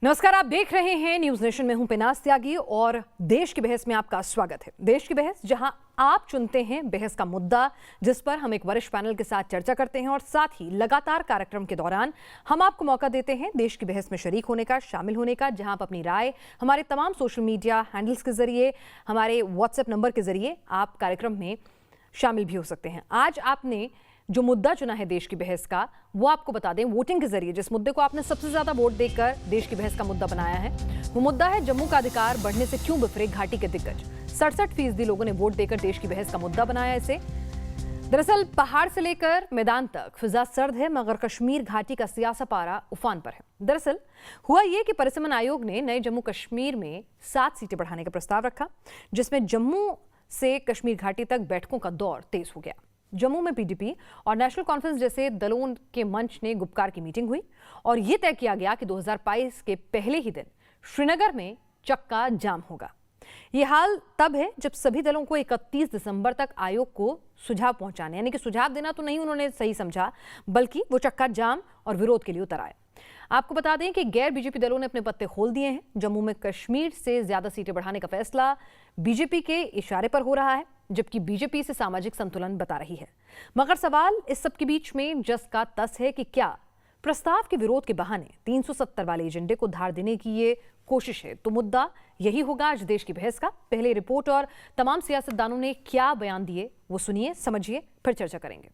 नमस्कार, आप देख रहे हैं न्यूज नेशन में हूं पिनास त्यागी और देश की बहस में आपका स्वागत है। देश की बहस, जहां आप चुनते हैं बहस का मुद्दा, जिस पर हम एक वरिष्ठ पैनल के साथ चर्चा करते हैं और साथ ही लगातार कार्यक्रम के दौरान हम आपको मौका देते हैं देश की बहस में शरीक होने का, शामिल होने का, जहां आप अपनी राय हमारे तमाम सोशल मीडिया हैंडल्स के जरिए, हमारे व्हाट्सएप नंबर के जरिए आप कार्यक्रम में शामिल भी हो सकते हैं। आज आपने जो मुद्दा चुना है देश की बहस का, वो आपको बता दें वोटिंग के जरिए जिस मुद्दे को आपने सबसे ज्यादा वोट देकर देश की बहस का मुद्दा बनाया है, वो मुद्दा है जम्मू का अधिकार बढ़ने से क्यों बिफरे घाटी के दिग्गज। 67% लोगों ने वोट देकर देश की बहस का मुद्दा बनाया इसे। दरअसल पहाड़ से लेकर मैदान तक फिजा सर्द है, मगर कश्मीर घाटी का सियासा पारा उफान पर है। दरअसल हुआ ये कि परिसीमन आयोग ने नए जम्मू कश्मीर में 7 सीटें बढ़ाने का प्रस्ताव रखा, जिसमें जम्मू से कश्मीर घाटी तक बैठकों का दौर तेज हो गया। जम्मू में पीडीपी और नेशनल कॉन्फ्रेंस जैसे दलों के मंच ने गुपकार की मीटिंग हुई और यह तय किया गया कि 2022 के पहले ही दिन श्रीनगर में चक्का जाम होगा। यह हाल तब है जब सभी दलों को 31 दिसंबर तक आयोग को सुझाव पहुंचाने, यानी कि सुझाव देना तो नहीं उन्होंने सही समझा, बल्कि वो चक्का जाम और विरोध के लिए उतर आए। आपको बता दें कि गैर बीजेपी दलों ने अपने पत्ते खोल दिए हैं। जम्मू में कश्मीर से ज्यादा सीटें बढ़ाने का फैसला बीजेपी के इशारे पर हो रहा है, जबकि बीजेपी इसे सामाजिक संतुलन बता रही है। मगर सवाल इस सब के बीच में जस का तस है कि क्या प्रस्ताव के विरोध के बहाने 370 वाले एजेंडे को धार देने की ये कोशिश है। तो मुद्दा यही होगा आज देश की बहस का। पहले रिपोर्ट और तमाम सियासतदानों ने क्या बयान दिए वो सुनिए, समझिए, फिर चर्चा करेंगे।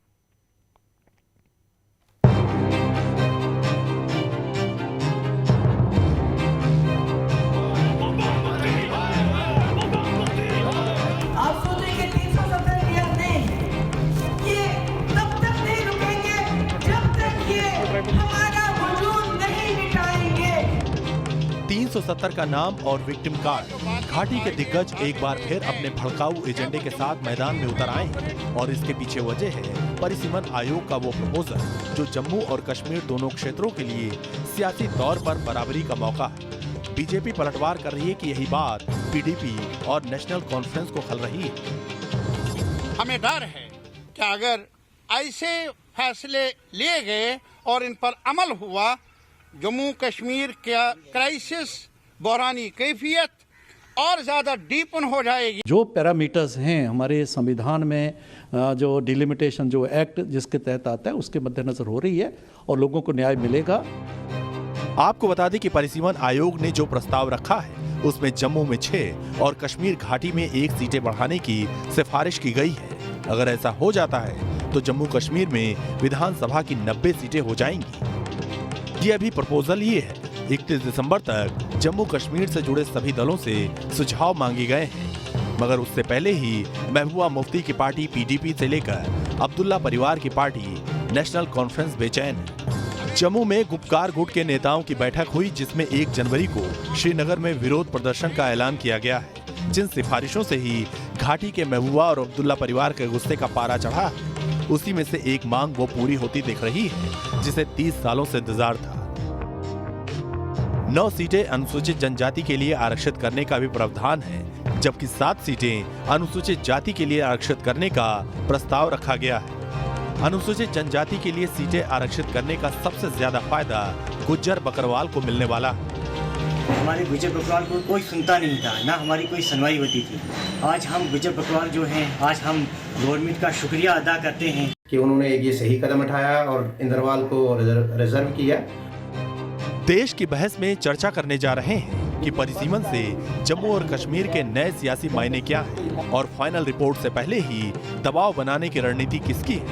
$370 का नाम और विक्टिम कार्ड। घाटी के दिग्गज एक बार फिर अपने भड़काऊ एजेंडे के साथ मैदान में उतर आए हैं और इसके पीछे वजह है परिसीमन आयोग का वो प्रपोजल जो जम्मू और कश्मीर दोनों क्षेत्रों के लिए सियासी तौर पर बराबरी का मौका है। बीजेपी पलटवार कर रही है कि यही बात पीडीपी और नेशनल कॉन्फ्रेंस को खल रही है। हमें डर है कि अगर ऐसे फैसले लिए गए और इन पर अमल हुआ, जम्मू कश्मीर का क्राइसिस, बहरानी कैफियत और ज़्यादा डीपन हो जाएगी। जो पैरामीटर्स हैं हमारे संविधान में, जो डिलिमिटेशन, जो एक्ट जिसके तहत आता है, उसके मद्देनजर हो रही है और लोगों को न्याय मिलेगा। आपको बता दें कि परिसीमन आयोग ने जो प्रस्ताव रखा है उसमें जम्मू में 6 और कश्मीर घाटी में 1 सीटें बढ़ाने की सिफारिश की गई है। अगर ऐसा हो जाता है तो जम्मू कश्मीर में विधानसभा की 90 सीटें हो जाएंगी। ये अभी प्रपोजल ये है। 31 दिसंबर तक जम्मू कश्मीर से जुड़े सभी दलों से सुझाव मांगे गए हैं, मगर उससे पहले ही महबूबा मुफ्ती की पार्टी पीडीपी से लेकर अब्दुल्ला परिवार की पार्टी नेशनल कॉन्फ्रेंस बेचैन है। जम्मू में गुपकार गुट के नेताओं की बैठक हुई, जिसमें 1 जनवरी को श्रीनगर में विरोध प्रदर्शन का ऐलान किया गया है। जिन सिफारिशों से ही घाटी के महबूबा और अब्दुल्ला परिवार के गुस्से का पारा चढ़ा है, उसी में से एक मांग वो पूरी होती दिख रही है जिसे 30 सालों से इंतजार था। 9 सीटें अनुसूचित जनजाति के लिए आरक्षित करने का भी प्रावधान है, जबकि 7 सीटें अनुसूचित जाति के लिए आरक्षित करने का प्रस्ताव रखा गया है। अनुसूचित जनजाति के लिए सीटें आरक्षित करने का सबसे ज्यादा फायदा गुज्जर बकरवाल को मिलने वाला है। हमारे गुज्जर बकरवाल को कोई सुनता नहीं था, ना हमारी कोई सुनवाई होती थी। आज हम गुज्जर बकरवाल जो हैं, आज हम गवर्नमेंट का शुक्रिया अदा करते हैं कि उन्होंने ये सही कदम उठाया और इंद्रवाल को रिजर्व किया। देश की बहस में चर्चा करने जा रहे हैं कि परिसीमन से जम्मू और कश्मीर के नए सियासी मायने क्या है और फाइनल रिपोर्ट से पहले ही दबाव बनाने की रणनीति किसकी है।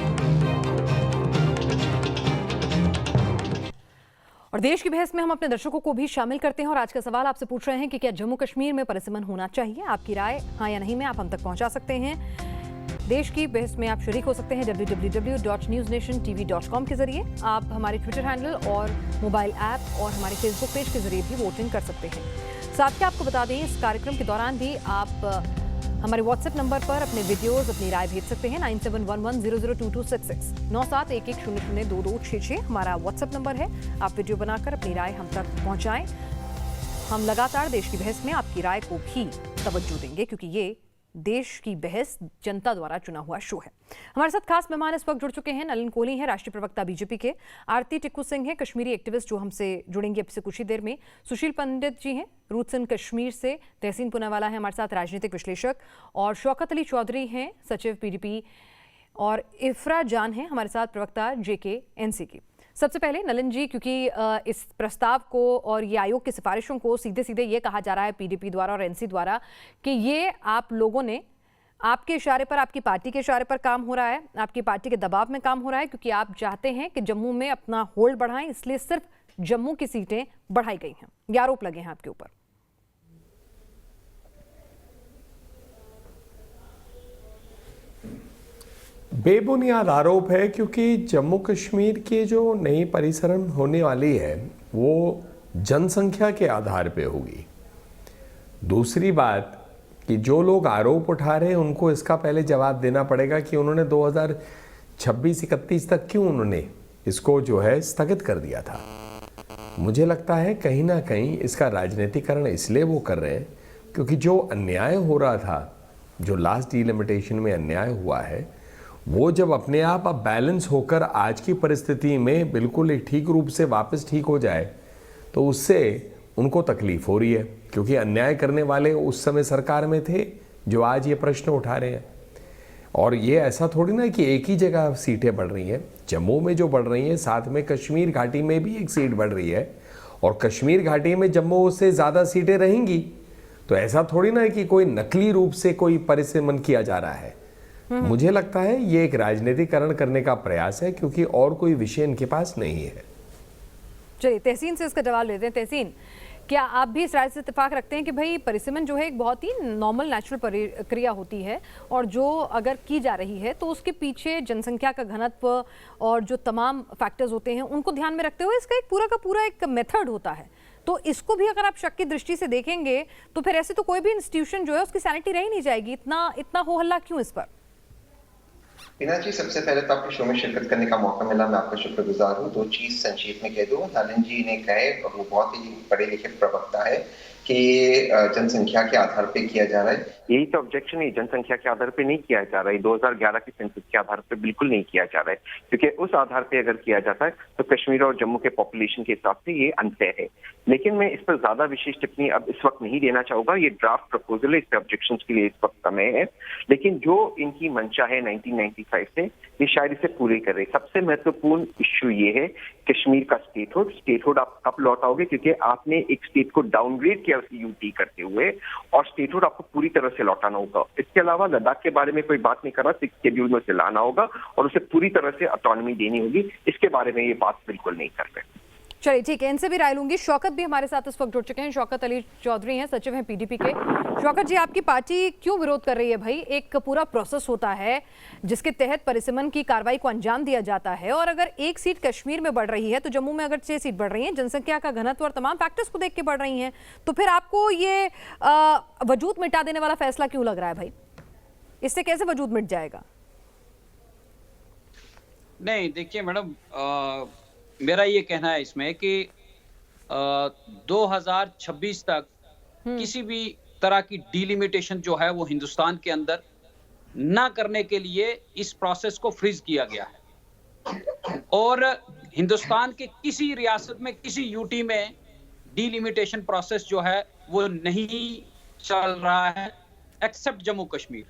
और देश की बहस में हम अपने दर्शकों को भी शामिल करते हैं और आज का सवाल आपसे पूछ रहे हैं कि क्या जम्मू कश्मीर में परिसीमन होना चाहिए। आपकी राय हाँ या नहीं में आप हम तक पहुंचा सकते हैं। देश की बहस में आप शरीक हो सकते हैं www.newsnationtv.com के जरिए। आप हमारे ट्विटर हैंडल और मोबाइल ऐप और हमारे फेसबुक पेज के जरिए भी वोटिंग कर सकते हैं। साथ ही आपको बता दें, इस कार्यक्रम के दौरान भी आप हमारे व्हाट्सएप नंबर पर अपने वीडियोस, अपनी राय भेज सकते हैं। 9711002266 9711002266 हमारा व्हाट्सएप नंबर है। आप वीडियो बनाकर अपनी राय हम तक पहुंचाएं। हम लगातार देश की बहस में आपकी राय को भी तवज्जो देंगे, क्योंकि ये देश की बहस जनता द्वारा चुना हुआ शो है। हमारे साथ खास मेहमान इस वक्त जुड़ चुके हैं। नलिन कोहली हैं, राष्ट्रीय प्रवक्ता बीजेपी के। आरती टिक्कू सिंह हैं, कश्मीरी एक्टिविस्ट, जो हमसे जुड़ेंगे अब से कुछ ही देर में। सुशील पंडित जी हैं, रूट्स इन कश्मीर से। तहसीन पुनावाला है हमारे साथ, राजनीतिक विश्लेषक। और शौकत अली चौधरी हैं, सचिव पीडीपी। और इफ्रा जान हैं हमारे साथ, प्रवक्ता JK-NC की। सबसे पहले नलिन जी, क्योंकि इस प्रस्ताव को और ये आयोग की सिफारिशों को सीधे सीधे ये कहा जा रहा है पीडीपी द्वारा और NC द्वारा कि ये आप लोगों ने, आपके इशारे पर, आपकी पार्टी के इशारे पर काम हो रहा है, आपकी पार्टी के दबाव में काम हो रहा है, क्योंकि आप चाहते हैं कि जम्मू में अपना होल्ड बढ़ाएं, इसलिए सिर्फ जम्मू की सीटें बढ़ाई गई हैं। ये आरोप लगे हैं आपके ऊपर। बेबुनियाद आरोप है, क्योंकि जम्मू कश्मीर की जो नई परिसरन होने वाली है वो जनसंख्या के आधार पे होगी। दूसरी बात कि जो लोग आरोप उठा रहे हैं उनको इसका पहले जवाब देना पड़ेगा कि उन्होंने 2026-31 तक क्यों उन्होंने इसको जो है स्थगित कर दिया था। मुझे लगता है कहीं ना कहीं इसका राजनीतिकरण इसलिए वो कर रहे हैं क्योंकि जो अन्याय हो रहा था, जो लास्ट डिलिमिटेशन में अन्याय हुआ है, वो जब अपने आप अब बैलेंस होकर आज की परिस्थिति में बिल्कुल ठीक रूप से वापस ठीक हो जाए तो उससे उनको तकलीफ हो रही है, क्योंकि अन्याय करने वाले उस समय सरकार में थे जो आज ये प्रश्न उठा रहे हैं। और ये ऐसा थोड़ी ना कि एक ही जगह सीटें बढ़ रही हैं, जम्मू में जो बढ़ रही हैं, साथ में कश्मीर घाटी में भी एक सीट बढ़ रही है, और कश्मीर घाटी में जम्मू से ज़्यादा सीटें रहेंगी। तो ऐसा थोड़ी ना है कि कोई नकली रूप से कोई परिसीमन किया जा रहा है। मुझे लगता है ये एक राजनीतिकरण करने का प्रयास है, क्योंकि और कोई विषय इनके पास नहीं है। चलिए तहसीन से इसका जवाब लेते हैं। तहसीन, क्या आप भी इस राय से इत्तेफाक रखते हैं कि भाई परिसीमन जो है एक बहुत ही नॉर्मल नेचुरल प्रक्रिया होती है, और जो अगर की जा रही है तो उसके पीछे जनसंख्या का घनत्व और जो तमाम फैक्टर्स होते हैं उनको ध्यान में रखते हुए इसका एक पूरा का पूरा एक मेथड होता है, तो इसको भी अगर आप शक की दृष्टि से देखेंगे तो फिर ऐसे तो कोई भी इंस्टीट्यूशन जो है उसकी सैनिटी रह ही नहीं जाएगी। इतना हो हल्ला क्यों इस पर? हिना जी, सबसे पहले तो आपके शो में शिरकत करने का मौका मिला, मैं आपका शुक्रगुजार हूँ। दो चीज संक्षेप में कह दूं, नलिन जी ने कहे, और वो बहुत ही पढ़े लिखे प्रवक्ता है, कि जनसंख्या के आधार पे किया जा रहा है। यही तो ऑब्जेक्शन है, जनसंख्या के आधार पे नहीं किया जा रहा है, 2011 की सेंसस के आधार पे बिल्कुल नहीं किया जा रहा है, क्योंकि उस आधार पे अगर किया जाता है तो कश्मीर और जम्मू के पॉपुलेशन के हिसाब से ये अनफेयर है। लेकिन मैं इस पर ज्यादा विशेष टिप्पणी अब इस वक्त नहीं देना चाहूंगा, ये ड्राफ्ट प्रपोजल है, इस पे ऑब्जेक्शन के लिए इस वक्त समय है। लेकिन जो इनकी मंशा है 1995 से, ये शायद इसे पूरी कर रहे। सबसे महत्वपूर्ण इश्यू ये है कश्मीर का स्टेटहुड आप कब लौटाओगे, क्योंकि आपने एक स्टेट को डाउनग्रेड किया यूटी करते हुए, और स्टेटहुड आपको पूरी तरह से लौटाना होगा। इसके अलावा लद्दाख के बारे में कोई बात नहीं कर रहा, 6 शेड्यूल में उसे लाना होगा और उसे पूरी तरह से ऑटोनॉमी देनी होगी। इसके बारे में ये बात बिल्कुल नहीं कर रहे। चलिए ठीक है, इनसे भी राय लूंगी। शौकत भी हमारे साथ इस वक्त जुड़ चुके हैं। शौकत अली चौधरी हैं, सचिव हैं पीडीपी के। शौकत जी, आपकी पार्टी क्यों विरोध कर रही है? भाई एक पूरा प्रोसेस होता है जिसके तहत परिसीमन की कार्रवाई को अंजाम दिया जाता है, और अगर एक सीट कश्मीर में बढ़ रही है तो जम्मू में अगर 6 सीट बढ़ रही हैं, जनसंख्या का घनत्व और तमाम फैक्टर्स को देख के बढ़ रही हैं, तो फिर आपको ये वजूद मिटा देने वाला फैसला क्यों लग रहा है? भाई इससे कैसे वजूद मिट जाएगा? नहीं, देखिए मैडम, मेरा ये कहना है इसमें कि 2026 तक किसी भी तरह की डिलिमिटेशन जो है वो हिंदुस्तान के अंदर ना करने के लिए इस प्रोसेस को फ्रीज किया गया है, और हिंदुस्तान के किसी रियासत में, किसी यूटी में डिलिमिटेशन प्रोसेस जो है वो नहीं चल रहा है, एक्सेप्ट जम्मू कश्मीर।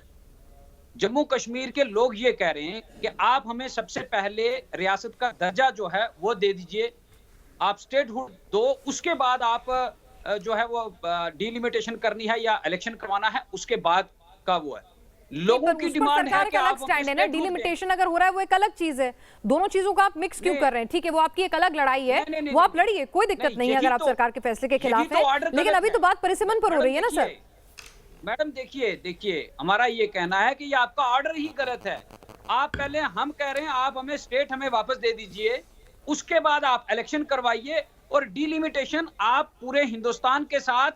जम्मू कश्मीर के लोग ये कह रहे हैं कि आप हमें सबसे पहले रियासत का दर्जा जो है वो दे दीजिए, आप स्टेटहुड दो, उसके बाद आप जो है वो डिलिमिटेशन करनी है या इलेक्शन करवाना है, उसके बाद का वो है। लोगों की डिमांड है कि आप स्टैंड है ना, डिलिमिटेशन अगर हो रहा है वो एक अलग चीज है, दोनों चीजों को आप मिक्स क्यों कर रहे हैं? ठीक है, वो आपकी एक अलग लड़ाई है, वो आप लड़िए, कोई दिक्कत नहीं है अगर आप सरकार के फैसले के खिलाफ है, लेकिन अभी तो बात परिसीमन पर हो रही है ना सर। मैडम देखिए, हमारा ये कहना है कि ये आपका ऑर्डर ही गलत है। आप पहले, हम कह रहे हैं आप हमें स्टेट हमें वापस दे दीजिए, उसके बाद आप इलेक्शन करवाइए, और डिलिमिटेशन आप पूरे हिंदुस्तान के साथ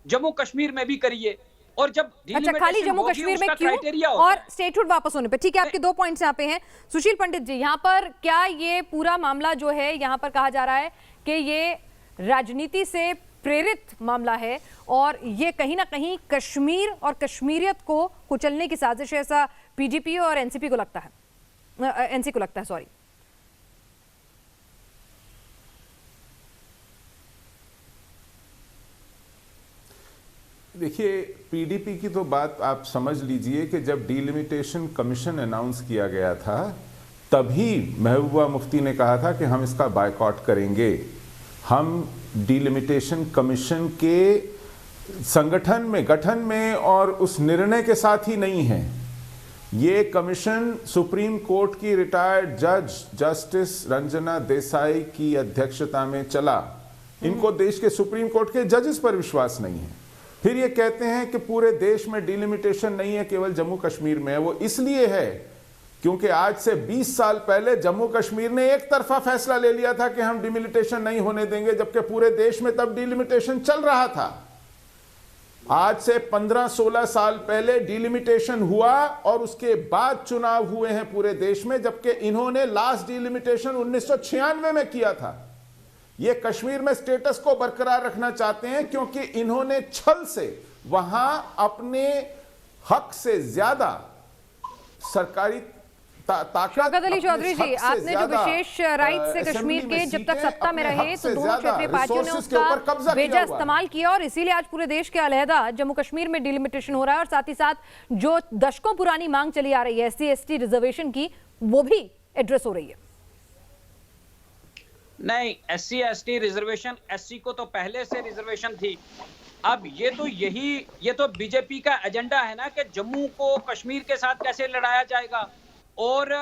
जम्मू कश्मीर में भी करिए। और जब अच्छा, खाली जम्मू कश्मीर में क्यों और स्टेटहुड वापस होने पे? ठीक है, आपके 2 पॉइंट्स यहाँ पे हैं। सुशील पंडित जी, यहाँ पर क्या ये पूरा मामला जो है यहाँ पर कहा जा रहा है कि ये राजनीति से प्रेरित मामला है और ये कहीं ना कहीं कश्मीर और कश्मीरियत को कुचलने की साजिश है, ऐसा पीडीपी और एनसीपी को लगता है, एनसी को लगता है, सॉरी। देखिए, पीडीपी की तो बात आप समझ लीजिए कि जब डिलिमिटेशन कमीशन अनाउंस किया गया था तभी महबूबा मुफ्ती ने कहा था कि हम इसका बायकॉट करेंगे। हम डिलिमिटेशन कमीशन के गठन में और उस निर्णय के साथ ही नहीं हैं। ये कमीशन सुप्रीम कोर्ट की रिटायर्ड जज जस्टिस रंजना देसाई की अध्यक्षता में चला। इनको देश के सुप्रीम कोर्ट के जजेस पर विश्वास नहीं है। फिर ये कहते हैं कि पूरे देश में डिलिमिटेशन नहीं है, केवल जम्मू कश्मीर में है। वो इसलिए है क्योंकि आज से 20 साल पहले जम्मू कश्मीर ने एक तरफा फैसला ले लिया था कि हम डिलिमिटेशन नहीं होने देंगे, जबकि पूरे देश में तब डिलिमिटेशन चल रहा था। आज से 15-16 साल पहले डिलिमिटेशन हुआ और उसके बाद चुनाव हुए हैं पूरे देश में, जबकि इन्होंने लास्ट डिलिमिटेशन 1996 में किया था। ये कश्मीर में स्टेटस को बरकरार रखना चाहते हैं क्योंकि इन्होंने छल से वहां अपने हक से ज्यादा सरकारी शौकत अली चौधरी जी, आपने जो विशेष राइट से कश्मीर के जब तक सत्ता में रहे तो दोनों क्षेत्रीय पार्टियों ने उसका बेजा इस्तेमाल किया और इसीलिए आज पूरे देश के अलहदा जम्मू कश्मीर में डिलिमिटेशन हो रहा है और साथ ही साथ जो दशकों पुरानी मांग चली आ रही है SC/ST रिजर्वेशन की, वो भी एड्रेस हो रही है। नहीं, SC/ST रिजर्वेशन, SC को तो पहले से रिजर्वेशन थी। अब ये तो बीजेपी का एजेंडा है ना कि जम्मू को कश्मीर के साथ कैसे लड़ाया जाएगा और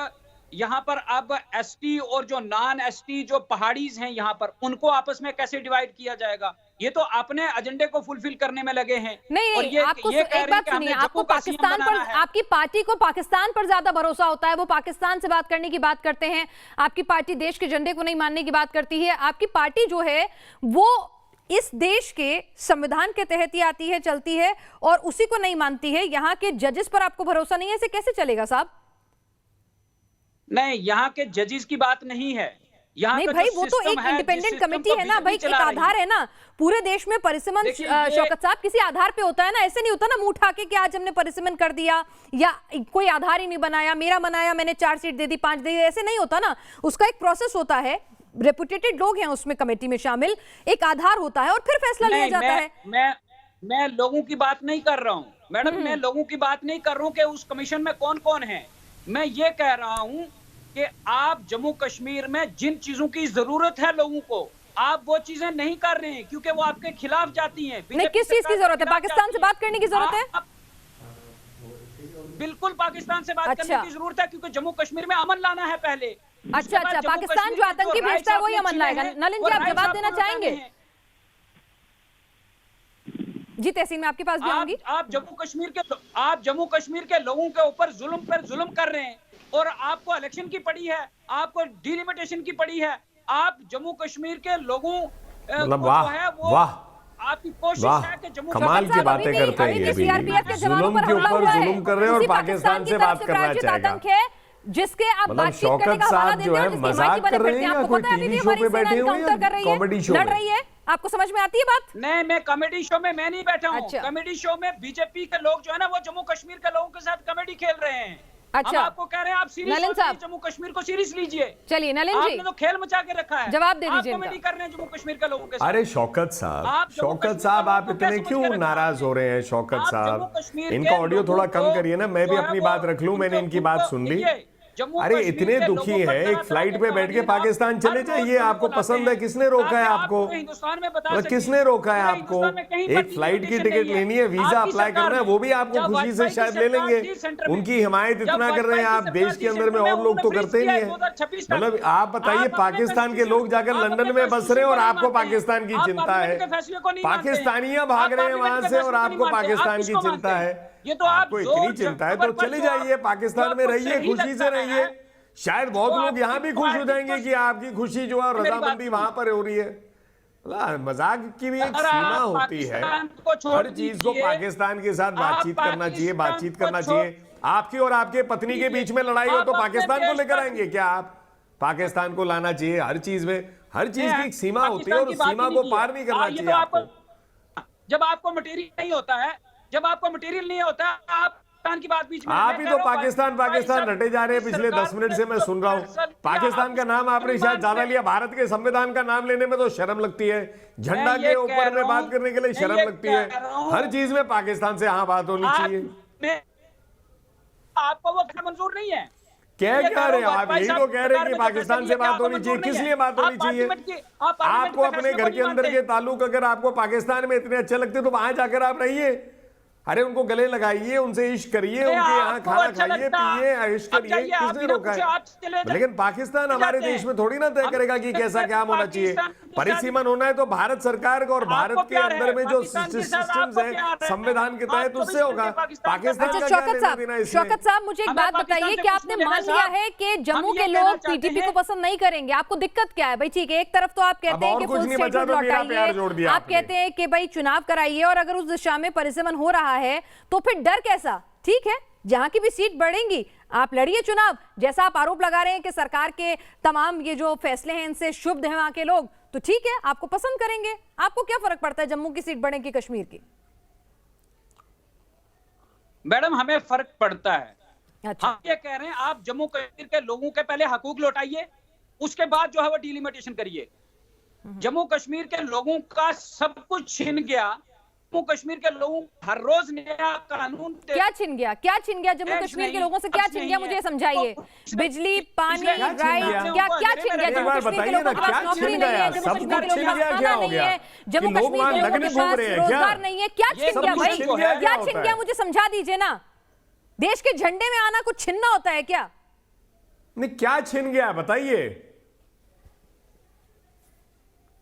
यहाँ पर अब ST और जो नॉन ST जो पहाड़ीज हैं यहाँ पर उनको आपस में कैसे डिवाइड किया जाएगा। ये तो अपने एजेंडे को फुलफिल करने में लगे हैं। नहीं, और आपको एक बात सुनिए, आपको पाकिस्तान पर, आपकी पार्टी को पाकिस्तान पर ज्यादा भरोसा होता है, वो पाकिस्तान से बात करने की बात करते हैं। आपकी पार्टी देश के झंडे को नहीं मानने की बात करती है। आपकी पार्टी जो है वो इस देश के संविधान के तहत ही आती है, चलती है और उसी को नहीं मानती है। यहाँ के जजेस पर आपको भरोसा नहीं है, ऐसे कैसे चलेगा साहब? नहीं, यहाँ के जजेस की बात नहीं है। नहीं भाई, वो तो एक इंडिपेंडेंट कमेटी है ना भाई, एक आधार है ना। पूरे देश में परिसीमन शौकत साहब किसी आधार पे होता है ना, ऐसे नहीं होता ना मुंह उठा के कि आज हमने परिसीमन कर दिया या कोई आधार ही नहीं बनाया, मेरा बनाया, मैंने 4 सीट दे दी, 5 दे दी, ऐसे नहीं होता ना। उसका एक प्रोसेस होता है, रेपुटेटेड लोग हैं उसमें कमेटी में शामिल, एक आधार होता है और फिर फैसला लिया जाता है। मैं लोगों की बात नहीं कर रहा हूँ मैडम, मैं लोगों की बात नहीं कर रहा हूँ कि उस कमीशन में कौन कौन है। मैं ये कह रहा हूँ कि आप जम्मू कश्मीर में जिन चीजों की जरूरत है लोगों को, आप वो चीजें नहीं कर रहे हैं क्योंकि वो आपके खिलाफ जाती हैं। नहीं, किस चीज की जरूरत है? पाकिस्तान से बात करने की जरूरत है? बिल्कुल पाकिस्तान से बात करने की जरूरत है क्योंकि जम्मू कश्मीर में अमन लाना है पहले। अच्छा, पाकिस्तान जो आतंकी भेजता है वही अमन लाएगा। नलिन जी, आप जवाब देना चाहेंगे? जी तहसीन, मैं आपके पास भी आऊंगी। आप जम्मू कश्मीर के लोगों के ऊपर जुल्म कर रहे हैं और आपको इलेक्शन की पड़ी है, आपको डिलिमिटेशन की पड़ी है। आप जम्मू कश्मीर के लोगों आपकी कोशिश है कि जम्मू कमाल की बातें करते हैं ये भी, जुल्म के ऊपर जुल्म कर रहे हैं और पाकिस्तान से बात करना चाहेगा। जिसके आप मतलब शौकत साहब जो है मजाक कर रहे हैं या कोई टीवी शो पे बैठे हुए हैं, कॉमेडी शो लड़ रही है? आपको समझ में आती है बात? नहीं, मैं कॉमेडी शो में मैं नहीं बैठा हूँ। कॉमेडी शो में बीजेपी के लोग जो है ना वो जम्मू कश्मीर के लोगों के साथ कॉमेडी खेल रहे हैं। अच्छा, हम आपको कह रहे हैं आप सीरियस जम्मू कश्मीर को सीरियस लीजिए। चलिए नलिन जी, आपने तो खेल मचा के रखा है, जवाब दे दीजिए। आप कॉमेडी कर रहे हैं जम्मू कश्मीर के लोगों के साथ। अरे शौकत साहब आप इतने क्यों नाराज हो रहे हैं? शौकत साहब, इनका ऑडियो थोड़ा कम करिए ना, मैं भी अपनी बात रख लूं। मैंने इनकी बात सुन ली। अरे इतने दुखी है, एक फ्लाइट पे बैठ के पाकिस्तान चले जाइए। आपको पसंद है? किसने रोका है आपको? किसने रोका है आपको? एक फ्लाइट की टिकट लेनी है, वीजा अप्लाई करना है, वो भी आपको खुशी से शायद ले लेंगे। उनकी हिमायत इतना कर रहे हैं आप, देश के अंदर में और लोग तो करते ही नहीं है। मतलब आप बताइए, पाकिस्तान के लोग जाकर लंदन में बस रहे हैं और आपको पाकिस्तान की चिंता है। पाकिस्तानियां भाग रहे हैं वहां से और आपको पाकिस्तान की चिंता है। ये तो आपको इतनी चिंता है तो चले जाइए, पाकिस्तान में रहिए, खुशी से रहिए। शायद बहुत लोग यहाँ भी खुश हो जाएंगे कि आपकी खुशी जो है रजामंदी वहां पर हो रही है। मजाक की भी एक सीमा होती है। हर चीज को पाकिस्तान के साथ बातचीत करना चाहिए। आपकी और आपके पत्नी के बीच में लड़ाई हो तो पाकिस्तान को लेकर आएंगे क्या? आप पाकिस्तान को लाना चाहिए हर चीज में। हर चीज की एक सीमा होती है और उस सीमा को पार नहीं करना चाहिए आपको। जब आपको मटेरियल नहीं होता है, जब आपको मटेरियल नहीं होता, आप पाकिस्तान की बात बीच में, आप ही तो पाकिस्तान रटे जा रहे हैं पिछले 10 मिनट से, मैं सुन रहा हूं। पाकिस्तान का नाम आपने शायद ज्यादा लिया, भारत के संविधान का नाम लेने में तो शर्म लगती है, झंडा के ऊपर में बात करने के लिए शर्म लगती है, हर चीज में पाकिस्तान से हाँ बात होनी चाहिए। आपको वो मंजूर नहीं है? क्या रहे हो आप? यही तो कह रहे हैं कि पाकिस्तान से बात होनी चाहिए। किस लिए बात होनी चाहिए? आपको अपने घर के अंदर के ताल्लुक अगर आपको पाकिस्तान में इतने अच्छे लगते तो वहां जाकर आप रहिए। अरे उनको गले लगाइए, उनसे इश्क करिए, उनके यहाँ खाना खाइए, पिए, ऐश करिए, किसने रोका है? लेकिन पाकिस्तान हमारे देश में थोड़ी ना तय करेगा कि कैसा क्या होना चाहिए। परिसीमन होना है तो भारत सरकार को और भारत के अंदर में जो सिस्टम्स है संविधान के तहत उससे होगा। पाकिस्तान का क्या लेना देना इसमें? शौकत साहब, मुझे एक बात बताइए कि आपने मान लिया है कि जम्मू के लोग पीटीपी को पसंद नहीं करेंगे, आपको दिक्कत क्या है भाई? ठीक है, एक तरफ तो आप कहते हैं कि फुल स्टेटमेंट लौटाइए, आप कहते हैं कि भाई चुनाव कराइए, और अगर उस दिशा में परिसीमन हो रहा है तो फिर डर कैसा? ठीक है, जहां की भी सीट बढ़ेंगी आप लड़िए चुनाव। जैसा आप आरोप लगा रहे हैं कि सरकार के तमाम ये जो फैसले हैं इनसे शुभ हैं वहां के लोग, तो ठीक है, आपको पसंद करेंगे। आपको क्या फर्क पड़ता है जम्मू की सीट बढ़े कि कश्मीर की? मैडम, हमें फर्क पड़ता है। अच्छा। हम ये कह रहे हैं आप जम्मू कश्मीर के लोगों के पहले हकूक लौटाइए, उसके बाद जो है वो डिलिमिटेशन करिए। जम्मू कश्मीर के लोगों का सब कुछ छिन गया। जम्मू कश्मीर के लोगों हर रोज नया कानून, क्या छिन गया? क्या छिन गया जम्मू कश्मीर के लोगों से? क्या छिन गया मुझे समझाइए। बिजली, पानी, राइट, क्या छिन गया जम्मू कश्मीर के लोगों के पास? नौकरी नहीं है, जम्मू कश्मीर के लोगों के पास खाना नहीं है, जम्मू कश्मीर के लोगों के पास रोजगार नहीं है। क्या छिन गया भाई? क्या छिन गया मुझे समझा दीजिए ना। देश के झंडे में आना कुछ छिनना होता है क्या? नहीं, क्या छिन गया बताइए।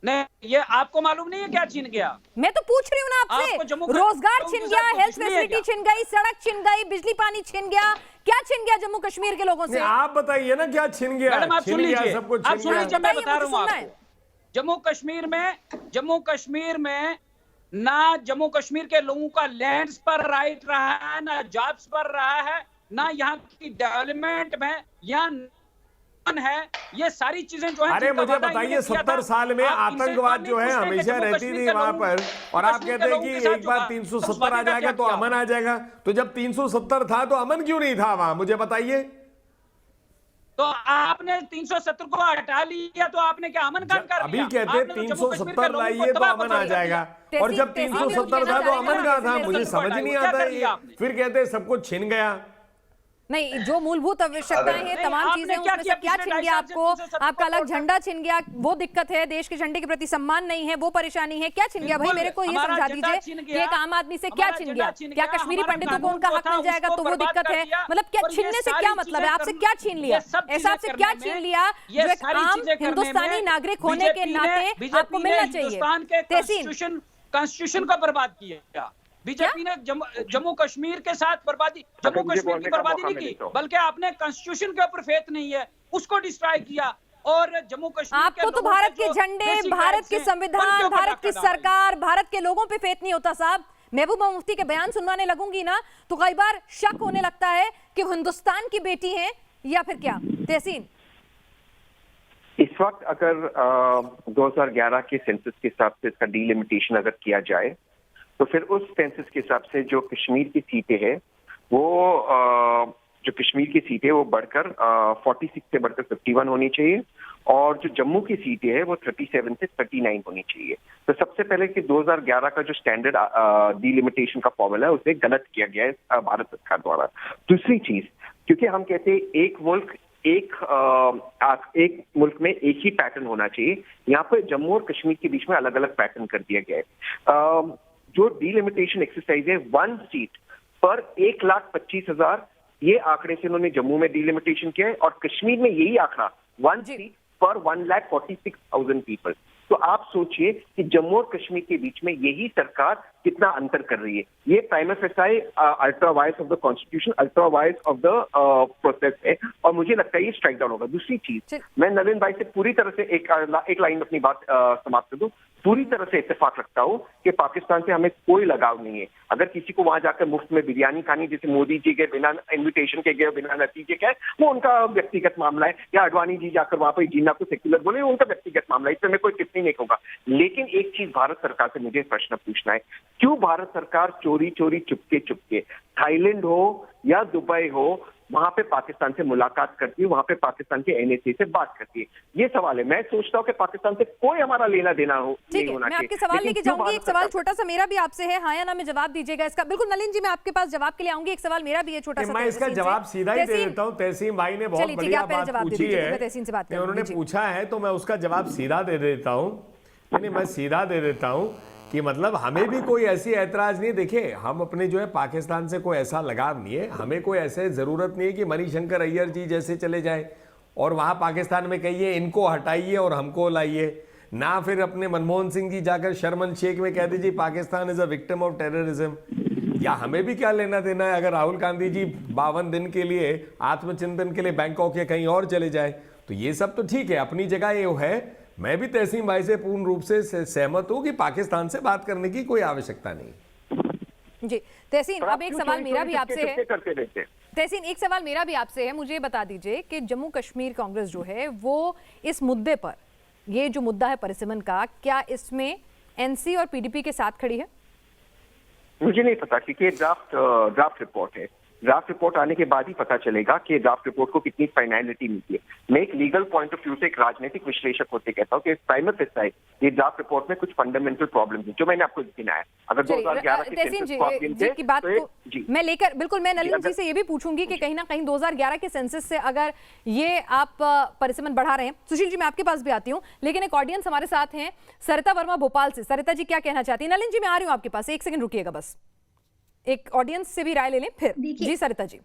नहीं, ये आपको मालूम नहीं है क्या छिन गया? मैं तो पूछ रही हूँ ना आपसे। रोजगार छिन गया, हेल्थ फैसिलिटी छिन गई, सड़क छिन गई, बिजली पानी छिन गया, क्या छिन गया जम्मू कश्मीर के लोगों से? आप बताइए ना क्या छिन गया। मैडम, आप सुन लीजिए, सब कुछ आप सुन लीजिए, मैं बता रहा हूँ आपको। जम्मू कश्मीर में ना जम्मू कश्मीर के लोगों का लैंड्स पर राइट रहा है, ना जॉब्स पर रहा है, ना यहाँ की डेवलपमेंट में यहाँ है। ये सारी चीजें जो है, अरे मुझे बताइए, 70 साल में आतंकवाद जो है हमेशा रहती थी वहां पर, और आप कहते हैं कि एक बार 370 आ जाएगा तो अमन आ जाएगा। तो जब 370 था तो अमन क्यों नहीं था वहां, मुझे बताइए। तो आपने 370 को हटा लिया तो आपने क्या अमन काम कर अभी कहते 370 लाइए तो अमन आ जाएगा, और जब 370 था तो अमन कहाँ था? मुझे समझ नहीं आता है। फिर कहते सब कुछ छिन गया। नहीं, जो मूलभूत आवश्यकताएं हैं, तमाम चीजें, उसमें से क्या छिन गया आपको? आपका अलग झंडा छिन गया, वो दिक्कत है। देश के झंडे के प्रति सम्मान नहीं है, वो परेशानी है। क्या छिन गया भाई? मेरे को ये समझा दीजिए कि एक आम आदमी से क्या छिन गया? क्या कश्मीरी पंडितों को उनका हक मिल जाएगा तो वो दिक्कत है? मतलब क्या छिनने से क्या मतलब है? आपसे क्या छीन लिया? ऐसा आपसे क्या छीन लिया जो एक आम हिंदुस्तानी नागरिक होने के नाते आपको मिलना चाहिए? कॉन्स्टिट्यूशन को बर्बाद किया बीजेपी ने। जम्मू कश्मीर के साथ बर्बादी, जम्मू कश्मीर की बर्बादी नहीं की, बल्कि आपने कॉन्स्टिट्यूशन के ऊपर फेथ नहीं है, उसको डिस्ट्रॉय किया। और जम्मू कश्मीर आपको तो भारत के झंडे, भारत के संविधान, भारत की सरकार, भारत के लोगों पे फेथ नहीं होता साहब। महबूबा मुफ्ती के बयान सुनवाने लगूंगी ना तो कई बार शक होने लगता है कि हिंदुस्तान की बेटी है या फिर क्या। तहसीन, इस वक्त अगर 2011 के सेंसस के हिसाब से इसका डिलिमिटेशन अगर किया जाए तो फिर उस सेंसस के हिसाब से जो कश्मीर की सीटें हैं वो जो कश्मीर की सीटें वो बढ़कर 46 से बढ़कर 51 होनी चाहिए, और जो जम्मू की सीटें हैं वो 37 से 39 होनी चाहिए। तो सबसे पहले कि 2011 का जो स्टैंडर्ड डिलिमिटेशन का फॉर्मूला है उसे गलत किया गया है भारत सरकार द्वारा। दूसरी चीज, क्योंकि हम कहते हैं एक मुल्क में एक ही पैटर्न होना चाहिए, यहाँ पे जम्मू और कश्मीर के बीच में अलग अलग पैटर्न कर दिया गया है। जो डिलिमिटेशन एक्सरसाइज है 1 सीट पर 1,25,000, ये आंकड़े से उन्होंने जम्मू में डिलिमिटेशन किया है, और कश्मीर में यही आंकड़ा 1 सीट पर 1,46,000 पीपल। तो आप सोचिए कि जम्मू और कश्मीर के बीच में यही सरकार कितना अंतर कर रही है। ये prima facie ultra vires of the constitution, ultra vires of the process है, और मुझे लगता है ये स्ट्राइक डाउन होगा। दूसरी चीज, मैं नलिन भाई से पूरी तरह से एक लाइन अपनी बात समाप्त कर दूं, पूरी तरह से इत्तेफाक रखता हूं कि पाकिस्तान से हमें कोई लगाव नहीं है। अगर किसी को वहां जाकर मुफ्त में बिरयानी खानी, जैसे मोदी जी के बिना इन्विटेशन के गए, बिना नतीजे के, वो उनका व्यक्तिगत मामला है, या अडवाणी जी जाकर वहां पर जीना को सेक्युलर बोले, उनका व्यक्तिगत मामला है, इसमें मैं कोई टिप्पणी नहीं कहूंगा। लेकिन एक चीज भारत सरकार से मुझे प्रश्न पूछना है, क्यों भारत सरकार चोरी चोरी चुपके थाईलैंड हो या दुबई हो, वहां पे पाकिस्तान से मुलाकात करती है, वहां पे पाकिस्तान के एनएसए से बात करती है? ये सवाल है। मैं सोचता हूँ कि पाकिस्तान से कोई हमारा लेना देना हो ठीक है, मैं आपके सवाल लेके जाऊंगी। एक सवाल छोटा सा मेरा भी आपसे है, हाँ या ना में जवाब दीजिएगा इसका। बिल्कुल नलिन जी, मैं आपके पास जवाब के लिए आऊंगी। एक सवाल मेरा भी है छोटा सा, मैं इसका जवाब सीधा ही दे देता हूँ। तहसीन भाई ने बहुत बढ़िया बात पूछी है, उन्होंने पूछा है तो मैं उसका जवाब सीधा दे देता हूँ। नहीं, मैं सीधा दे देता हूँ कि मतलब हमें भी कोई ऐसी ऐतराज नहीं। देखिए, हम अपने जो है पाकिस्तान से कोई ऐसा लगाव नहीं है, हमें कोई ऐसे ज़रूरत नहीं है कि मणिशंकर अय्यर जी जैसे चले जाए और वहाँ पाकिस्तान में कहिए इनको हटाइए और हमको लाइए, ना फिर अपने मनमोहन सिंह जी जाकर शर्मन शेख में कह दीजिए Pakistan is a victim of terrorism. या हमें भी क्या लेना देना है अगर राहुल गांधी जी 52 दिन के लिए आत्मचिंतन के लिए बैंकॉक या कहीं और चले जाए, तो ये सब तो ठीक है, अपनी जगह ये है। मैं भी तहसीन भाई से पूर्ण रूप से सहमत हूं कि पाकिस्तान से बात करने की कोई आवश्यकता नहीं। जी तहसीन, अब एक सवाल मेरा भी आपसे है। तहसीन, एक सवाल मेरा भी आपसे है, मुझे बता दीजिए कि जम्मू कश्मीर कांग्रेस जो है वो इस मुद्दे पर, ये जो मुद्दा है परिसीमन का, क्या इसमें एनसी और पीडीपी के साथ खड़ी है? मुझे नहीं पता, क्योंकि ड्राफ्ट रिपोर्ट है। ड्राफ्ट रिपोर्ट आने के बाद ही पता चलेगा कि ड्राफ्ट रिपोर्ट को कितनी फाइनलिटी मिलती है। मैं एक लीगल पॉइंट ऑफ व्यू से, एक राजनीतिक विश्लेषक होते कहता हूँ कि प्राइमा फेसाई ये ड्राफ्ट रिपोर्ट में कुछ फंडामेंटल प्रॉब्लम है जो मैंने आपको गिनाया। अगर 2011 के सेंसस की बात को मैं लेकर, बिल्कुल मैं नलिन जी से ये भी पूछूंगी कि कहीं ना कहीं 2011 के सेंसस से अगर ये आप परिसीमन बढ़ा रहे हैं। सुशील जी, मैं आपके पास भी आती हूँ, लेकिन एक ऑडियंस हमारे साथ हैं, सरिता वर्मा भोपाल से। सरिता जी क्या कहना चाहती है? नलिन जी मैं आ रही हूँ आपके पास, एक सेकंड रुकिएगा बस, एक ऑडियंस से भी राय ले लें फिर। जी सरिता जी,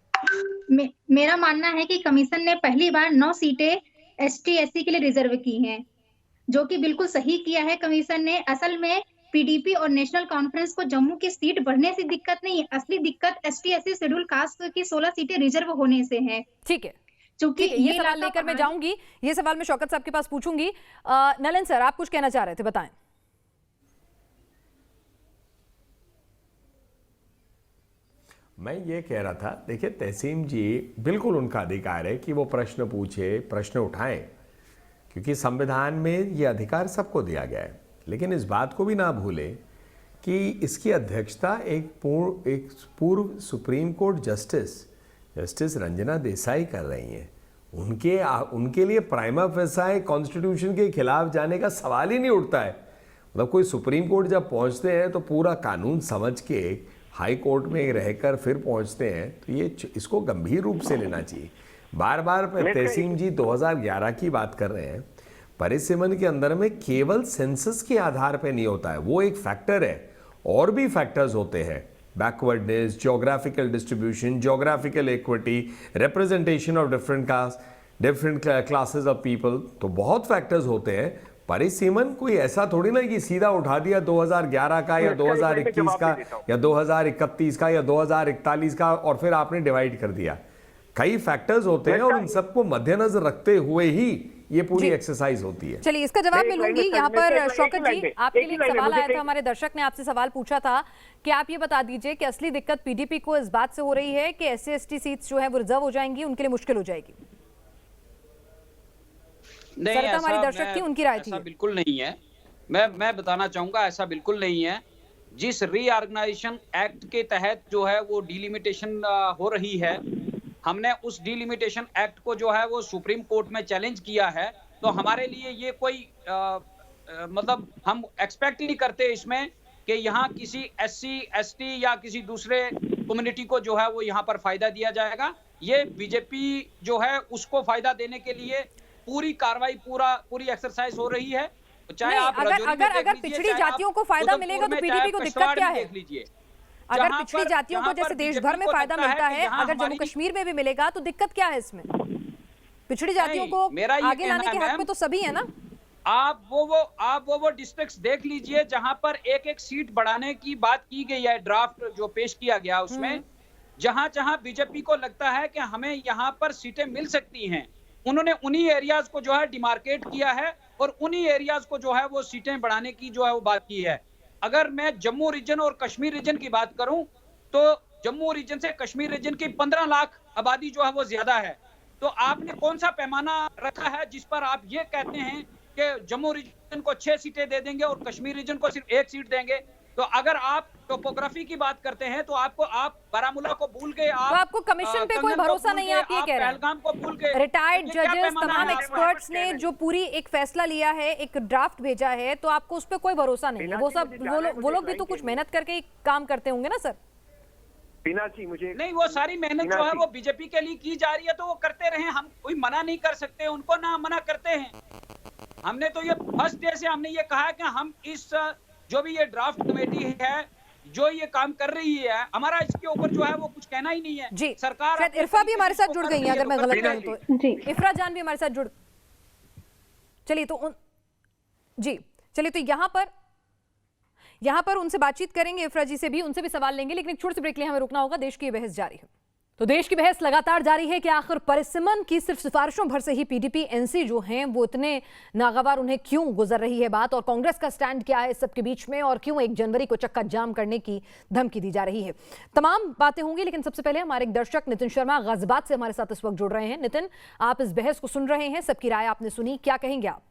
मेरा मानना है कि कमीशन ने पहली बार 9 सीटें एसटी एससी के लिए रिजर्व की हैं, जो कि बिल्कुल सही किया है कमीशन ने। असल में पीडीपी और नेशनल कॉन्फ्रेंस को जम्मू की सीट बढ़ने से दिक्कत नहीं है, असली दिक्कत एसटी एससी शेड्यूल कास्ट की 16 सीटें रिजर्व होने से है। ठीक है, क्योंकि ये सवाल लेकर मैं जाऊंगी, ये सवाल मैं शौकत साहब के पास पूछूंगी। नलिन सर, आप कुछ कहना चाह रहे थे, बताएं। मैं ये कह रहा था, देखिए तहसीन जी, बिल्कुल उनका अधिकार है कि वो प्रश्न पूछे, प्रश्न उठाएं, क्योंकि संविधान में ये अधिकार सबको दिया गया है। लेकिन इस बात को भी ना भूलें कि इसकी अध्यक्षता एक पूर्व supreme court justice Ranjana Desai कर रही हैं। उनके लिए प्राइमा फेसाई कॉन्स्टिट्यूशन के खिलाफ जाने का सवाल ही नहीं उठता है। मतलब कोई सुप्रीम कोर्ट जब पहुंचते हैं तो पूरा कानून समझ के हाई कोर्ट में रहकर फिर पहुंचते हैं, तो ये इसको गंभीर रूप से लेना चाहिए। बार बार तहसीन जी 2011 की बात कर रहे हैं, परिसीमन के अंदर में केवल सेंसस के आधार पे नहीं होता है, वो एक फैक्टर है, और भी फैक्टर्स होते हैं, backwardness, geographical distribution, geographical equity, representation of different classes of people, तो बहुत फैक्टर्स होते हैं। परिसीमन कोई ऐसा थोड़ी ना कि सीधा उठा दिया 2011 का या 2021 का या 2031 का या 2041 का और फिर आपने डिवाइड कर दिया। कई फैक्टर्स होते हैं और उन सबको मद्देनजर रखते हुए ही ये पूरी एक्सरसाइज होती है। चलिए, इसका जवाब मैं लूंगी। यहाँ पर शौकत जी, आपके लिए एक सवाल आया था, हमारे दर्शक ने आपसे सवाल पूछा था कि आप ये बता दीजिए कि असली दिक्कत पीडीपी को इस बात से हो रही है कि एससी एसटी सीट्स जो है वो रिजर्व हो जाएंगी, उनके लिए मुश्किल हो जाएगी। नहीं, ऐसा हमारी दर्शक थी, उनकी राय थी। ऐसा बिल्कुल नहीं है। मैं बताना चाहूंगा, ऐसा बिल्कुल नहीं है। जिस रीऑर्गेनाइजेशन एक्ट के तहत जो है वो डिलिमिटेशन हो रही है, हमने उस डिलिमिटेशन एक्ट को जो है वो सुप्रीम कोर्ट में चैलेंज किया है, तो हमारे लिए ये कोई मतलब हम एक्सपेक्ट नहीं करते इसमें कि यहाँ किसी एससी एसटी या किसी दूसरे कम्युनिटी को जो है वो यहाँ पर फायदा दिया जाएगा। ये बीजेपी जो है उसको फायदा देने के लिए पूरी कार्रवाई पूरी एक्सरसाइज हो रही है। चाहे आप अगर पिछड़ी जातियों को फायदा मिलेगा तो पीडीपी को दिक्कत क्या है? अगर पिछड़ी जातियों को जैसे देश भर में फायदा मिलता है, अगर जम्मू कश्मीर में भी मिलेगा तो दिक्कत क्या है इसमें? पिछड़ी जातियों को आगे लाने के हक में तो सभी है ना। आप वो डिस्ट्रिक्ट्स देख लीजिए जहां पर एक एक सीट बढ़ाने की बात की गई है, ड्राफ्ट जो पेश किया गया उसमें, जहां जहां बीजेपी को लगता है कि हमें यहां पर सीटें मिल सकती हैं, उन्होंने उन्हीं एरियाज को जो है डिमार्केट किया है और उन्हीं एरियाज को जो है वो सीटें बढ़ाने की जो है वो बात की है। अगर मैं जम्मू रीजन और कश्मीर रीजन की बात करूं तो जम्मू रीजन से कश्मीर रीजन की 15 लाख आबादी जो है वो ज्यादा है। तो आपने कौन सा पैमाना रखा है जिस पर आप ये कहते हैं कि जम्मू रीजन को 6 सीटें दे देंगे और कश्मीर रीजन को सिर्फ 1 सीट देंगे? तो अगर आप टोपोग्राफी की बात करते हैं तो आप बारामूला को भूल गए, तो आपको कमीशन पे कोई भरोसा नहीं है, आप ये कह रहे हैं? पहलगाम को भूल गए। रिटायर्ड जजेस, तमाम एक्सपर्ट्स ने जो पूरी एक फैसला लिया है, एक ड्राफ्ट भेजा है, तो आपको उस पर कोई भरोसा नहीं है? वो लोग भी तो कुछ मेहनत करके ही काम करते होंगे ना सर? बीना जी मुझे नहीं, वो सारी मेहनत जो है वो बीजेपी के लिए की जा रही है तो वो करते रहे, हम कोई मना नहीं कर सकते उनको, ना मना करते हैं। हमने तो ये फर्स्ट डे से हमने ये कहा कि हम इस जो भी ये ड्राफ्ट कमेटी है जो ये काम कर रही है, हमारा इसके ऊपर जो है वो कुछ कहना ही नहीं है। जी सरकार, शायद इरफा भी हमारे साथ जुड़ गई है, अगर मैं गलत नहीं हूं तो। जी इफरा जान भी हमारे साथ जुड़, चलिए तो जी चलिए तो यहाँ पर उनसे बातचीत करेंगे, इफरा जी से भी, उनसे भी सवाल लेंगे, लेकिन एक छोटे से ब्रेक लिए हमें रुकना होगा। देश की बहस जारी है। तो देश की बहस लगातार जारी है कि आखिर परिसीमन की सिर्फ सिफारिशों भर से ही पीडीपी एनसी जो हैं वो इतने नागवार, उन्हें क्यों गुजर रही है बात, और कांग्रेस का स्टैंड क्या है इस सबके बीच में, और क्यों 1 जनवरी को चक्का जाम करने की धमकी दी जा रही है। तमाम बातें होंगी, लेकिन सबसे पहले हमारे एक दर्शक नितिन शर्मा गाजियाबाद से हमारे साथ इस वक्त जुड़ रहे हैं। नितिन, आप इस बहस को सुन रहे हैं, सबकी राय आपने सुनी, क्या कहेंगे आप?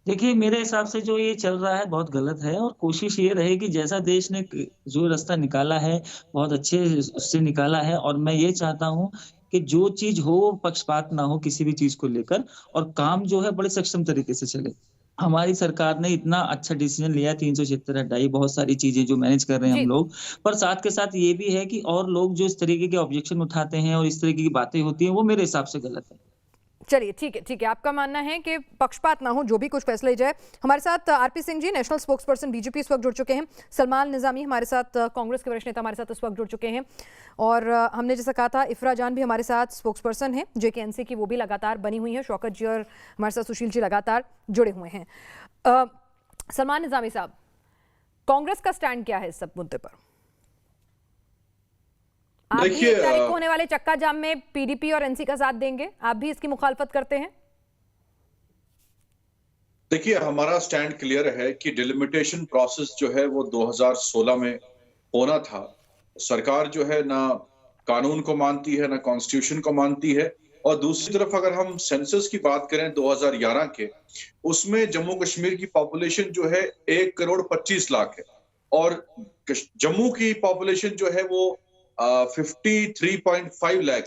देखिए, मेरे हिसाब से जो ये चल रहा है बहुत गलत है, और कोशिश ये रहेगी जैसा देश ने जो रास्ता निकाला है बहुत अच्छे से निकाला है, और मैं ये चाहता हूँ कि जो चीज हो पक्षपात ना हो किसी भी चीज को लेकर, और काम जो है बड़े सक्षम तरीके से चले। हमारी सरकार ने इतना अच्छा डिसीजन लिया, 376 हटाई, बहुत सारी चीजें जो मैनेज कर रहे हैं हम लोग, पर साथ के साथ ये भी है कि और लोग जो इस तरीके के ऑब्जेक्शन उठाते हैं और इस तरीके की बातें होती हैं वो मेरे हिसाब से गलत है। चलिए ठीक है, आपका मानना है कि पक्षपात ना हो, जो भी कुछ फैसला लिया जाए। हमारे साथ RP Singh ji, national spokesperson BJP, इस वक्त जुड़ चुके हैं। सलमान निजामी हमारे साथ, कांग्रेस के वरिष्ठ नेता, हमारे साथ इस वक्त जुड़ चुके हैं। और हमने जैसा कहा था, इफरा जान भी हमारे साथ स्पोक्सपर्सन है जेकेएनसी की, वो भी लगातार बनी हुई है। शौकत जी और हमारे साथ सुशील जी लगातार जुड़े हुए हैं। सलमान निजामी साहब, कांग्रेस का स्टैंड क्या है इस सब मुद्दे पर? आप भी 1 तारीख को होने वाले चक्का जाम में पीडीपी और एनसी का साथ देंगे? आप भी इसकी मुखालफत करते हैं? देखिए, हमारा स्टैंड क्लियर है कि डिलिमिटेशन प्रोसेस जो है वो 2016 में होना था। सरकार जो है ना कानून को मानती है, ना कॉन्स्टिट्यूशन को मानती है। और दूसरी तरफ अगर हम सेंसस की बात करें 2011 के, उसमें जम्मू कश्मीर की पॉपुलेशन जो है 1,25,00,000 है, और जम्मू की पॉपुलेशन जो है वो 53.5 लाख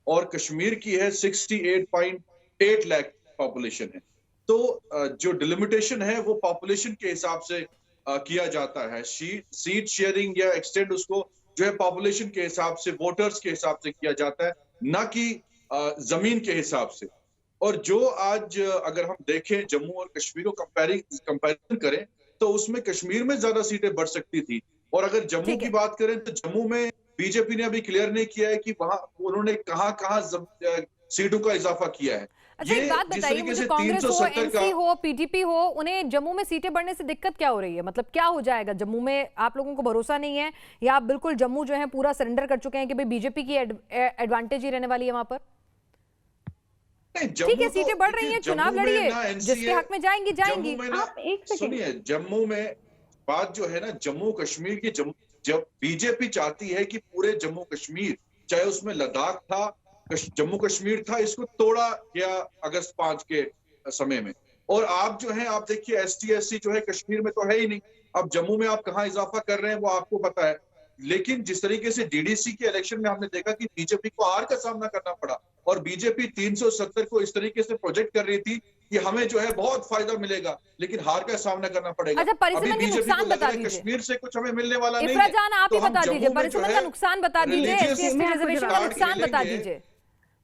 और कश्मीर की है 68.8 लाख पॉपुलेशन है। तो जो डिलिमिटेशन है वो पॉपुलेशन के हिसाब से किया जाता है। सीट शेयरिंग या एक्सटेंड उसको जो है पॉपुलेशन के हिसाब से, वोटर्स के हिसाब से किया जाता है, ना कि जमीन के हिसाब से। और जो आज अगर हम देखें जम्मू और कश्मीर को कंपैरिजन करें तो उसमें कश्मीर में ज्यादा सीटें बढ़ सकती थी। और अगर जम्मू की बात करें तो जम्मू में बीजेपी ने अभी क्लियर नहीं किया है कि वहां उन्होंने कहां सीटों का इजाफा किया है। अच्छा, एक बात बताइए मुझे, कांग्रेस हो, एनसी हो, पीडीपी हो, उन्हें जम्मू में सीटें बढ़ने से दिक्कत क्या हो रही है? मतलब क्या हो जाएगा जम्मू में? आप लोगों को भरोसा नहीं है, या आप बिल्कुल जम्मू जो है पूरा सरेंडर कर चुके हैं कि भाई बीजेपी की एडवांटेज ही रहने वाली है वहां पर? ठीक है, सीटें बढ़ रही हैं, चुनाव लड़िए, जिसके हक में जाएंगी। सुनिए, जम्मू में बात जो है ना, जम्मू कश्मीर की, जब बीजेपी चाहती है कि पूरे जम्मू कश्मीर, चाहे उसमें लद्दाख था, जम्मू कश्मीर था, इसको तोड़ा गया अगस्त 5 के समय में। और आप जो है, आप देखिए ST SC जो है कश्मीर में तो है ही नहीं। अब जम्मू में आप कहां इजाफा कर रहे हैं वो आपको पता है। लेकिन जिस तरीके से DDC के इलेक्शन में हमने देखा कि बीजेपी को हार का सामना करना पड़ा, और बीजेपी 370 को इस तरीके से प्रोजेक्ट कर रही थी कि हमें जो है बहुत फायदा मिलेगा, लेकिन हार का सामना करना पड़ेगा। अच्छा, परिसीमन का नुकसान बता दीजिए। कश्मीर से कुछ हमें मिलने वाला नहीं है। इफरा जान, आप ही बता दीजिए, परिसीमन का नुकसान बता दीजिए, रिजर्वेशन का नुकसान बता दीजिए।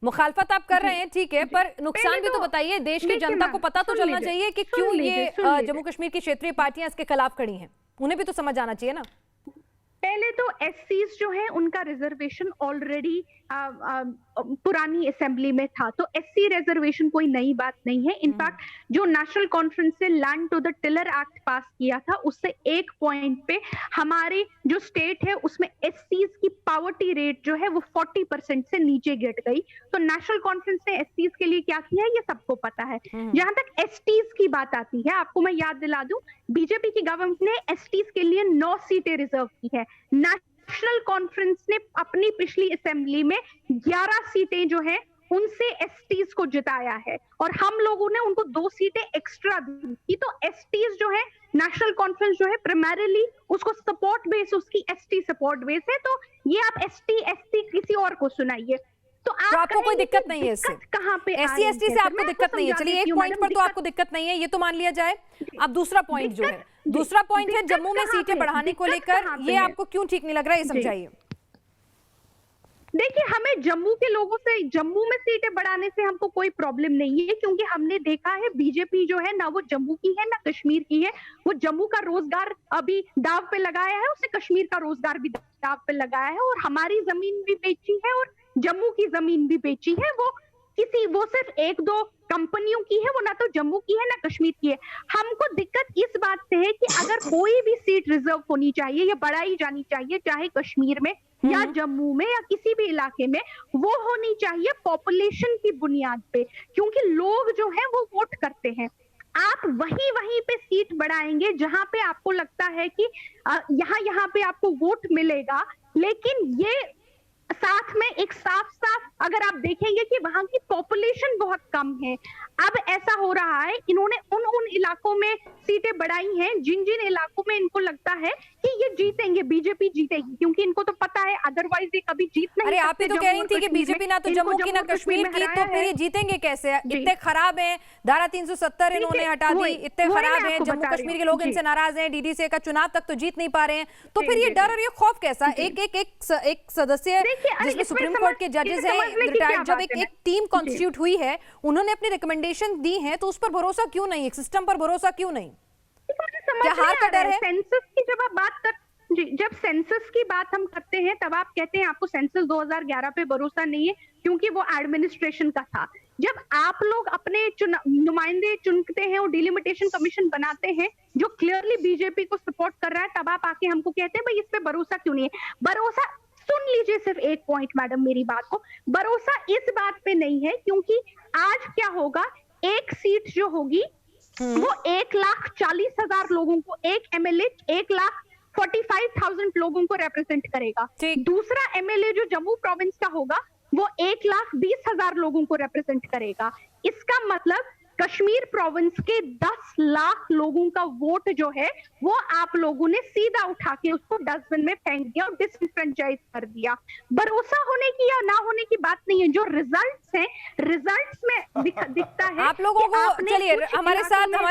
मुखालफत आप कर रहे हैं, ठीक है, पर नुकसान भी तो बताइए। देश की जनता को पता तो चलना चाहिए कि क्यों ये जम्मू कश्मीर की क्षेत्रीय पार्टियां इसके खिलाफ खड़ी हैं, उन्हें भी तो समझ आना चाहिए ना। पहले तो SCs जो है उनका रिजर्वेशन ऑलरेडी पुरानी असेंबली में था। तो एससी रिजर्वेशन कोई नई बात नहीं है। इनफैक्ट जो नेशनल कॉन्फ्रेंस से land to the tiller act pass किया था, उससे एक पॉइंट पे हमारे जो स्टेट है उसमें एससीज की पावर्टी रेट जो है वो 40% से नीचे गिर गई। तो नेशनल कॉन्फ्रेंस ने एससीज के लिए क्या किया है ये सबको पता है। जहां तक एसटीज की बात आती है, आपको मैं याद दिला दूं, बीजेपी की गवर्नमेंट ने एसटीज के लिए 9 सीटें रिजर्व की है। नेशनल कॉन्फ्रेंस ने अपनी पिछली असेंबली में 11 सीटें जो है उनसे एसटीज को जिताया है और हम लोगों ने उनको 2 सीटें एक्स्ट्रा दी थी। तो एसटीज जो है, नेशनल कॉन्फ्रेंस जो है प्राइमरीली उसको सपोर्ट बेस, उसकी एसटी सपोर्ट बेस है। तो ये आप एसटी एससी किसी और को सुनाइए। तो आपको कोई दिक्कत नहीं है इससे? कहां पे एससी एसटी से आपको दिक्कत नहीं है? चलिए एक पॉइंट पर तो आपको दिक्कत नहीं है, ये तो मान लिया जाए। अब दूसरा पॉइंट जो है, दूसरा पॉइंट है जम्मू में सीटें बढ़ाने को लेकर, ये आपको क्यों ठीक नहीं लग रहा है, ये समझाइए। देखिए, हमें जम्मू के लोगों से जम्मू में सीटें बढ़ाने से हमको कोई प्रॉब्लम नहीं है, क्योंकि हमने देखा है बीजेपी जो है ना वो जम्मू की है ना कश्मीर की है। वो जम्मू का रोजगार अभी दाव पे लगाया है, उसने कश्मीर का रोजगार भी दाव पे लगाया है और हमारी जमीन भी बेची है और जम्मू की जमीन भी बेची है। वो सिर्फ 1-2 कंपनियों की है, वो ना तो जम्मू की है ना कश्मीर की है। हमको दिक्कत इस बात से है कि अगर कोई भी सीट रिजर्व होनी चाहिए या बढ़ाई जानी चाहिए, चाहे कश्मीर में या जम्मू में या किसी भी इलाके में, वो होनी चाहिए पॉपुलेशन की बुनियाद पे, क्योंकि लोग जो है वो वोट करते हैं। आप वहीं पे सीट बढ़ाएंगे जहां पे आपको लगता है कि यहाँ पे आपको वोट मिलेगा, लेकिन ये साथ में एक साफ अगर आप देखेंगे कि वहां की पॉपुलेशन बहुत कम है। अब ऐसा हो रहा है, इन्होंने उन इलाकों में सीटें बढ़ाई हैं जिन इलाकों में इनको लगता है कि ये जीतेंगे, बीजेपी जीतेगी, क्योंकि इनको तो पता है अदरवाइज ये कभी जीत नहीं। अरे आप ही तो कह रही थी कि बीजेपी ना तो जम्मू की ना कश्मीर की, तो फिर ये जीतेंगे कैसे? इतने खराब हैं, धारा 370 इन्होंने हटा दी, इतने खराब हैं, जम्मू कश्मीर के लोग इनसे नाराज हैं, डीडीसी का चुनाव तक तो जीत नहीं पा रहे हैं, तो फिर ये डर और ये खौफ कैसा? एक सदस्य जिसमें सुप्रीम कोर्ट के जजेस हैं रिटायर्ड, जब एक टीम कॉन्स्टिट्यूट हुई है, उन्होंने अपनी रिकमेंडेशन दी है, तो उस पर भरोसा क्यों नहीं, एक सिस्टम पर भरोसा क्यों नहीं? क्या हार का डर है? सेंसस की जब आप बात कर जब सेंसस की बात हम करते हैं तब आप कहते हैं आपको सेंसस 2011 पे भरोसा नहीं है क्योंकि वो एडमिनिस्ट्रेशन का था। जब आप लोग अपने नुमाइंदे चुनते हैं और डिलिमिटेशन कमीशन बनाते हैं जो क्लियरली बीजेपी को सपोर्ट कर रहा है, तब आप आके हमको कहते हैं भाई इस पे भरोसा क्यों नहीं है। भरोसा, सुन लीजिए सिर्फ एक पॉइंट मैडम मेरी बात को, भरोसा इस बात पे नहीं है क्योंकि आज क्या होगा, एक सीट जो होगी वो 1,40,000 लोगों को, एक एमएलए 1,45,000 लोगों को रिप्रेजेंट करेगा। दूसरा एमएलए जो जम्मू प्रोविंस का होगा वो 1,20,000 लोगों को रिप्रेजेंट करेगा। इसका मतलब कश्मीर प्रोविंस के 10 लाख लोगों का वोट जो है वो आप लोगों ने सीधा उठा के उसको डस्टबिन में फेंक दिया और डिसफ्रेंचाइज कर दिया। भरोसा होने की या ना होने की बात नहीं है, जो रिजल्ट्स हैं, रिजल्ट्स में दिखता है। आप लोगों को, चलिए हमारे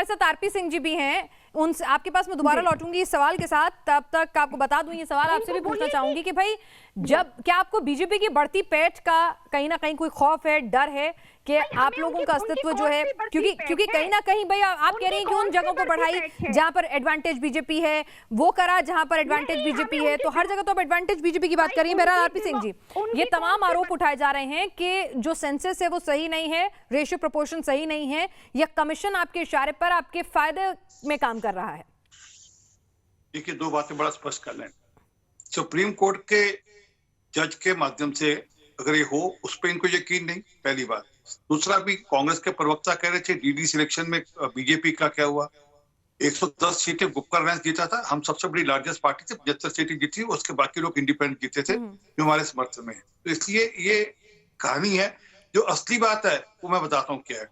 साथ आरपी सिंह जी भी हैं, उनसे आपके पास मैं दोबारा लौटूंगी इस सवाल के साथ। तब तक आपको बता दूं, ये सवाल आपसे भी पूछना चाहूंगी कि भाई जब क्या आपको बीजेपी की बढ़ती पैठ का कहीं ना कहीं कोई खौफ है, डर है कि आप लोगों का अस्तित्व जो है, क्योंकि कहीं ना कहीं भाई आप कह रही हैं कि उन जगहों पर बढ़ाई जहां पर एडवांटेज बीजेपी है, वो करा जहां पर एडवांटेज बीजेपी है, तो हर जगह तो आप एडवांटेज बीजेपी की बात कर रही हैं। बहरहाल आरपी सिंह जी, ये तमाम आरोप उठाए जा रहे हैं कि जो सेंसस है वो सही नहीं है, रेशियो प्रोपोर्शन सही नहीं है, या कमीशन आपके इशारे पर आपके फायदे में काम कर रहा है। देखिए, दो बातें बड़ा स्पष्ट कर लें। सुप्रीम कोर्ट के जज के माध्यम से अगर ये हो, उस पर इनको यकीन नहीं, पहली बात। दूसरा, भी कांग्रेस के प्रवक्ता कह रहे थे डीडी सिलेक्शन में बीजेपी का क्या हुआ, 110 सीटें गुप्कर रैंक जीता था, हम सबसे बड़ी लार्जेस्ट पार्टी थी, 75 सीटें जीती, उसके बाकी लोग इंडिपेंडेंट जीते थे जो हमारे समर्थन में है। तो इसलिए ये कहानी है। जो असली बात है वो मैं बताता हूँ क्या है।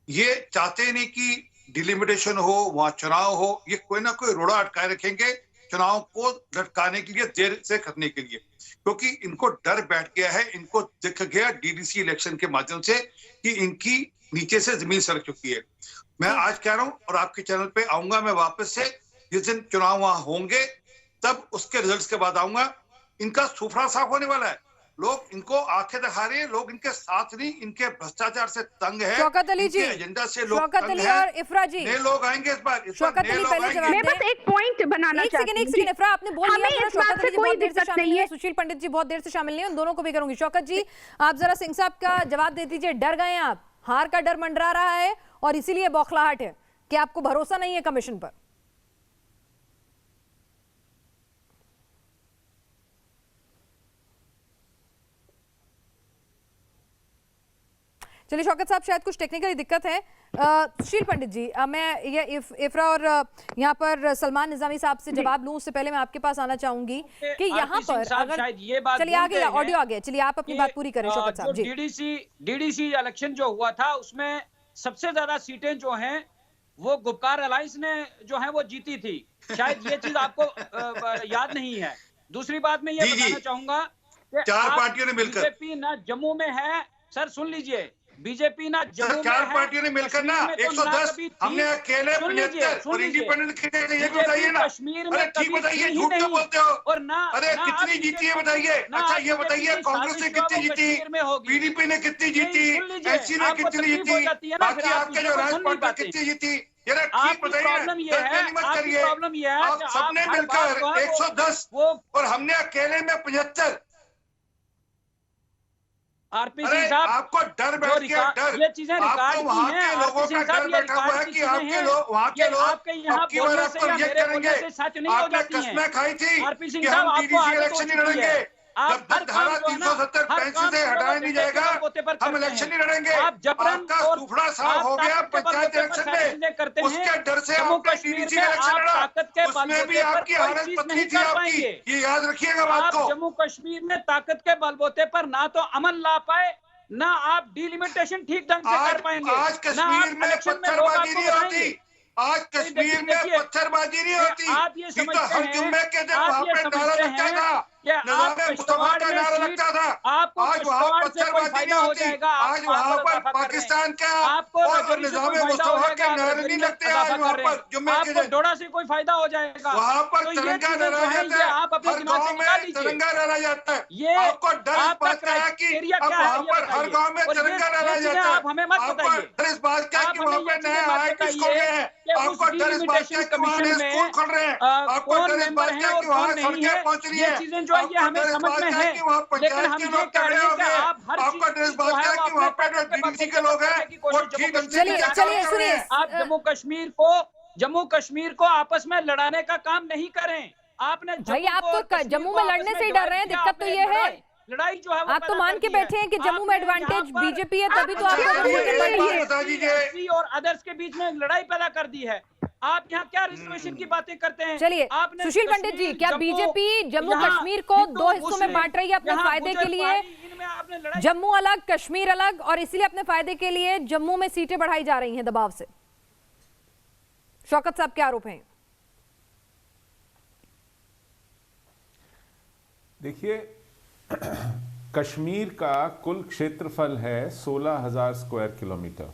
ये चाहते नहीं कि डिलिमिटेशन हो, वहां चुनाव हो, ये कोई ना कोई रोड़ा अटकाए रखेंगे चुनाव को लटकाने के लिए, देर से करने के लिए, क्योंकि इनको डर बैठ गया है। इनको दिख गया डीडीसी इलेक्शन के माध्यम से कि इनकी नीचे से जमीन सरक चुकी है। मैं आज कह रहा हूं और आपके चैनल पे आऊंगा मैं वापस से, जिस दिन चुनाव वहां होंगे तब उसके रिजल्ट्स के बाद आऊंगा। इनका सुफरा साफ होने वाला है। लोग इनको आंखें दिखा रहे हैं, लोग इनके साथ नहीं, इनके भ्रष्टाचार से तंग है, शौकत अली जी, एजेंडा से लोग शौकत तंग अली हैं। और इफ्रा जी, नए लोग आएंगे इस बार शौकत अली पहले जवाब मैं बस एक पॉइंट बनाना चाहती हूँ। एक सेकंड इफ्रा, आपने बोल दिया, हमें इस बात से कोई दिक्कत नहीं है। सुशील पंडित जी बहुत देर से शामिल नहीं है, उन दोनों को भी करूंगी। शौकत जी, आप जरा सिंह साहब का जवाब दे दीजिए। डर गए आप, हार का डर मंडरा रहा है और इसीलिए बौखलाहट है कि आपको भरोसा नहीं है कमीशन पर। चलिए शौकत साहब, शायद कुछ टेक्निकली दिक्कत है। सुशील पंडित जी, मैं ये इफ्रा और यहाँ पर सलमान निजामी साहब से जवाब लूं उससे पहले मैं आपके पास आना चाहूंगी कि यहाँ पर अगर चलिए आ गया, ऑडियो आ गया, चलिए आप अपनी बात पूरी करें शौकत साहब जी। डीडीसी इलेक्शन जो हुआ था उसमें सबसे ज्यादा सीटें जो हैं वो गुपकार अलायंस ने जो है वो जीती थी, शायद ये चीज आपको याद नहीं है। दूसरी बात मैं ये बताना चाहूंगा कि 4 पार्टियों ने मिलकर, बीजेपी ना जम्मू में है, सर सुन लीजिए, बीजेपी ना जम्मू में 4 पार्टियों ने मिलकर ना 110, हमने अकेले 75 और इंडिपेंडेंट ये बताइए ना। कश्मीर में ठीक बताइए, झूठ क्यों बोलते हो? और ना अरे कितनी जीती है बताइए। अच्छा ये बताइए, कांग्रेस ने कितनी जीती, पीडीपी ने कितनी जीती, एनसी ने कितनी जीती, बाकी आपके जो राज पार्टी कितनी जीती, ठीक बताइए। मत करिए, आप सबने मिलकर 110 और हमने अकेले में 75। आरपीसी साहब, आपको डर बैठ गया, डर ये चीजें आपको वहाँ के लोगों का डर बैठा हुआ है कि आपके लोग, वहाँ के लोग आपकी बार आपको रिजेक्ट करेंगे। आपने कस्में खाई थी कि हम डीडीसी इलेक्शन नहीं लड़ेंगे, जब तक धारा 370 पेंशन से हटाया नहीं जाएगा हम इलेक्शन नहीं लड़ेंगे। आपका सुफड़ा साफ हो गया पंचायत इलेक्शन में, उसके डर से आपने डीडीसी इलेक्शन लड़ा, उसमें भी आपकी हालत पतली थी आपकी, ये याद रखिएगा बात को। जम्मू कश्मीर में ताकत के बलबूते पर ना तो अमन ला पाए, ना आप डिलिमिटेशन ठीक ढंग से कर पाएंगे। आज कश्मीर में पत्थरबाजी नहीं होती, आज कश्मीर में पत्थरबाजी नहीं होती। आप ये समझते हैं, हर जुम्मे के दिन वहाँ पे नारा लगता था, मुस्तफा का नारा लगता था, आज वहाँ पत्थरबाजी नहीं होती। आज वहाँ पर पाकिस्तान का और निजाम मुस्तफा के नारे नहीं लगते। आज वहाँ पर जुम्मे के दिन डोडा से कोई फायदा हो जाएगा, वहाँ पर तिरंगा लहराया जाता है, हर गाँव में तिरंगा लहराया जाता है। आपको डर इस बात का है कि अब वहाँ पर हर गाँव में तिरंगा लहराया जाता है। आपको डर इस बात का है कि वहाँ पे नए आईआईटीज खोल रहे हैं, आपको डर इस बात का है कि वहाँ स्कूल खोल रहे हैं, आपको डर इस बात का है कि वहाँ सड़कें पहुँच रही है, ये हमें समझ में है, लेकिन हम ये कह रहे हैं कि आप हर आपको डर इस बात का है कि वहाँ पे जो डीडीसी के लोग हैं वो ठीक ढंग से आप जम्मू कश्मीर को आपस में लड़ाने का काम नहीं करें। आपने भाई आप तो जम्मू में लड़ने से ही डर रहे हैं, दिक्कत तो ये है लड़ाई जो है आप तो मान के बैठे हैं कि जम्मू में एडवांटेज बीजेपी है, तभी तो आप और अदर्स के बीच में लड़ाई पैदा कर दी है। आप यहाँ क्या रिजर्वेशन की बातें करते हैं? चलिए सुशील पंडित जी, क्या बीजेपी जम्मू कश्मीर को 2 हिस्सों में बांट रही है अपने फायदे के लिए? जम्मू अलग, कश्मीर अलग, और इसीलिए अपने फायदे के लिए जम्मू में सीटें बढ़ाई जा रही हैं दबाव से। शौकत साहब क्या आरोप हैं? देखिए, कश्मीर का कुल क्षेत्रफल है 16,000 स्क्वायर किलोमीटर,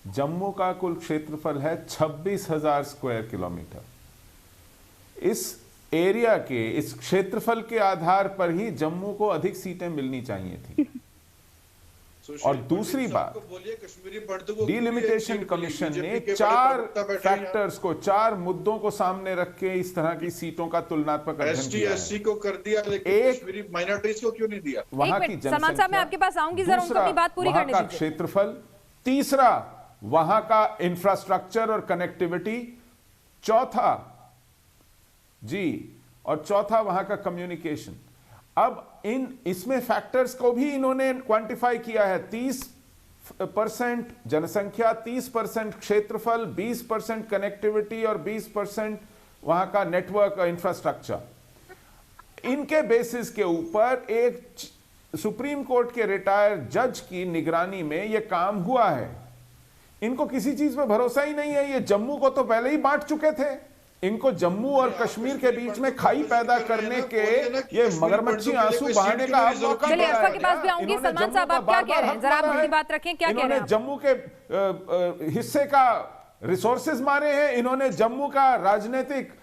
जम्मू का कुल क्षेत्रफल है 26,000 स्क्वायर किलोमीटर। इस एरिया के, इस क्षेत्रफल के आधार पर ही जम्मू को अधिक सीटें मिलनी चाहिए थी। और दूसरी बात, डिलिमिटेशन कमिशन ने 4 फैक्टर्स को, 4 मुद्दों को सामने रख के इस तरह की सीटों का तुलनात्मक अध्ययन किया है। एसटी को कर दिया, लेकिन कश्मीरी माइनॉरिटीज को क्यों नहीं दिया? वहां की जनसंख्या, मैं आपके पास आऊंगी, जरा उनको अपनी बात पूरी करने दीजिए। क्षेत्रफल, तीसरा वहां का इंफ्रास्ट्रक्चर और कनेक्टिविटी, चौथा वहां का कम्युनिकेशन। अब इसमें फैक्टर्स को भी इन्होंने क्वांटिफाई किया है। 30% जनसंख्या, 30% क्षेत्रफल, 20% कनेक्टिविटी और 20% वहां का नेटवर्क इंफ्रास्ट्रक्चर। इनके बेसिस के ऊपर एक सुप्रीम कोर्ट के रिटायर्ड जज की निगरानी में यह काम हुआ है। इनको किसी चीज पे भरोसा ही नहीं है। ये जम्मू को तो पहले ही बांट चुके थे, इनको जम्मू और कश्मीर के बीच में खाई पैदा करने के ये मगरमच्छी आंसू बहाने का मौका चलिए अफवा के पास भी आऊंगी। सलमान साहब आप क्या कह रहे हैं, जरा आप अपनी बात रखें, क्या कह रहे हैं? जम्मू के हिस्से का रिसोर्सेज मारे हैं, इन्होंने जम्मू का राजनीतिक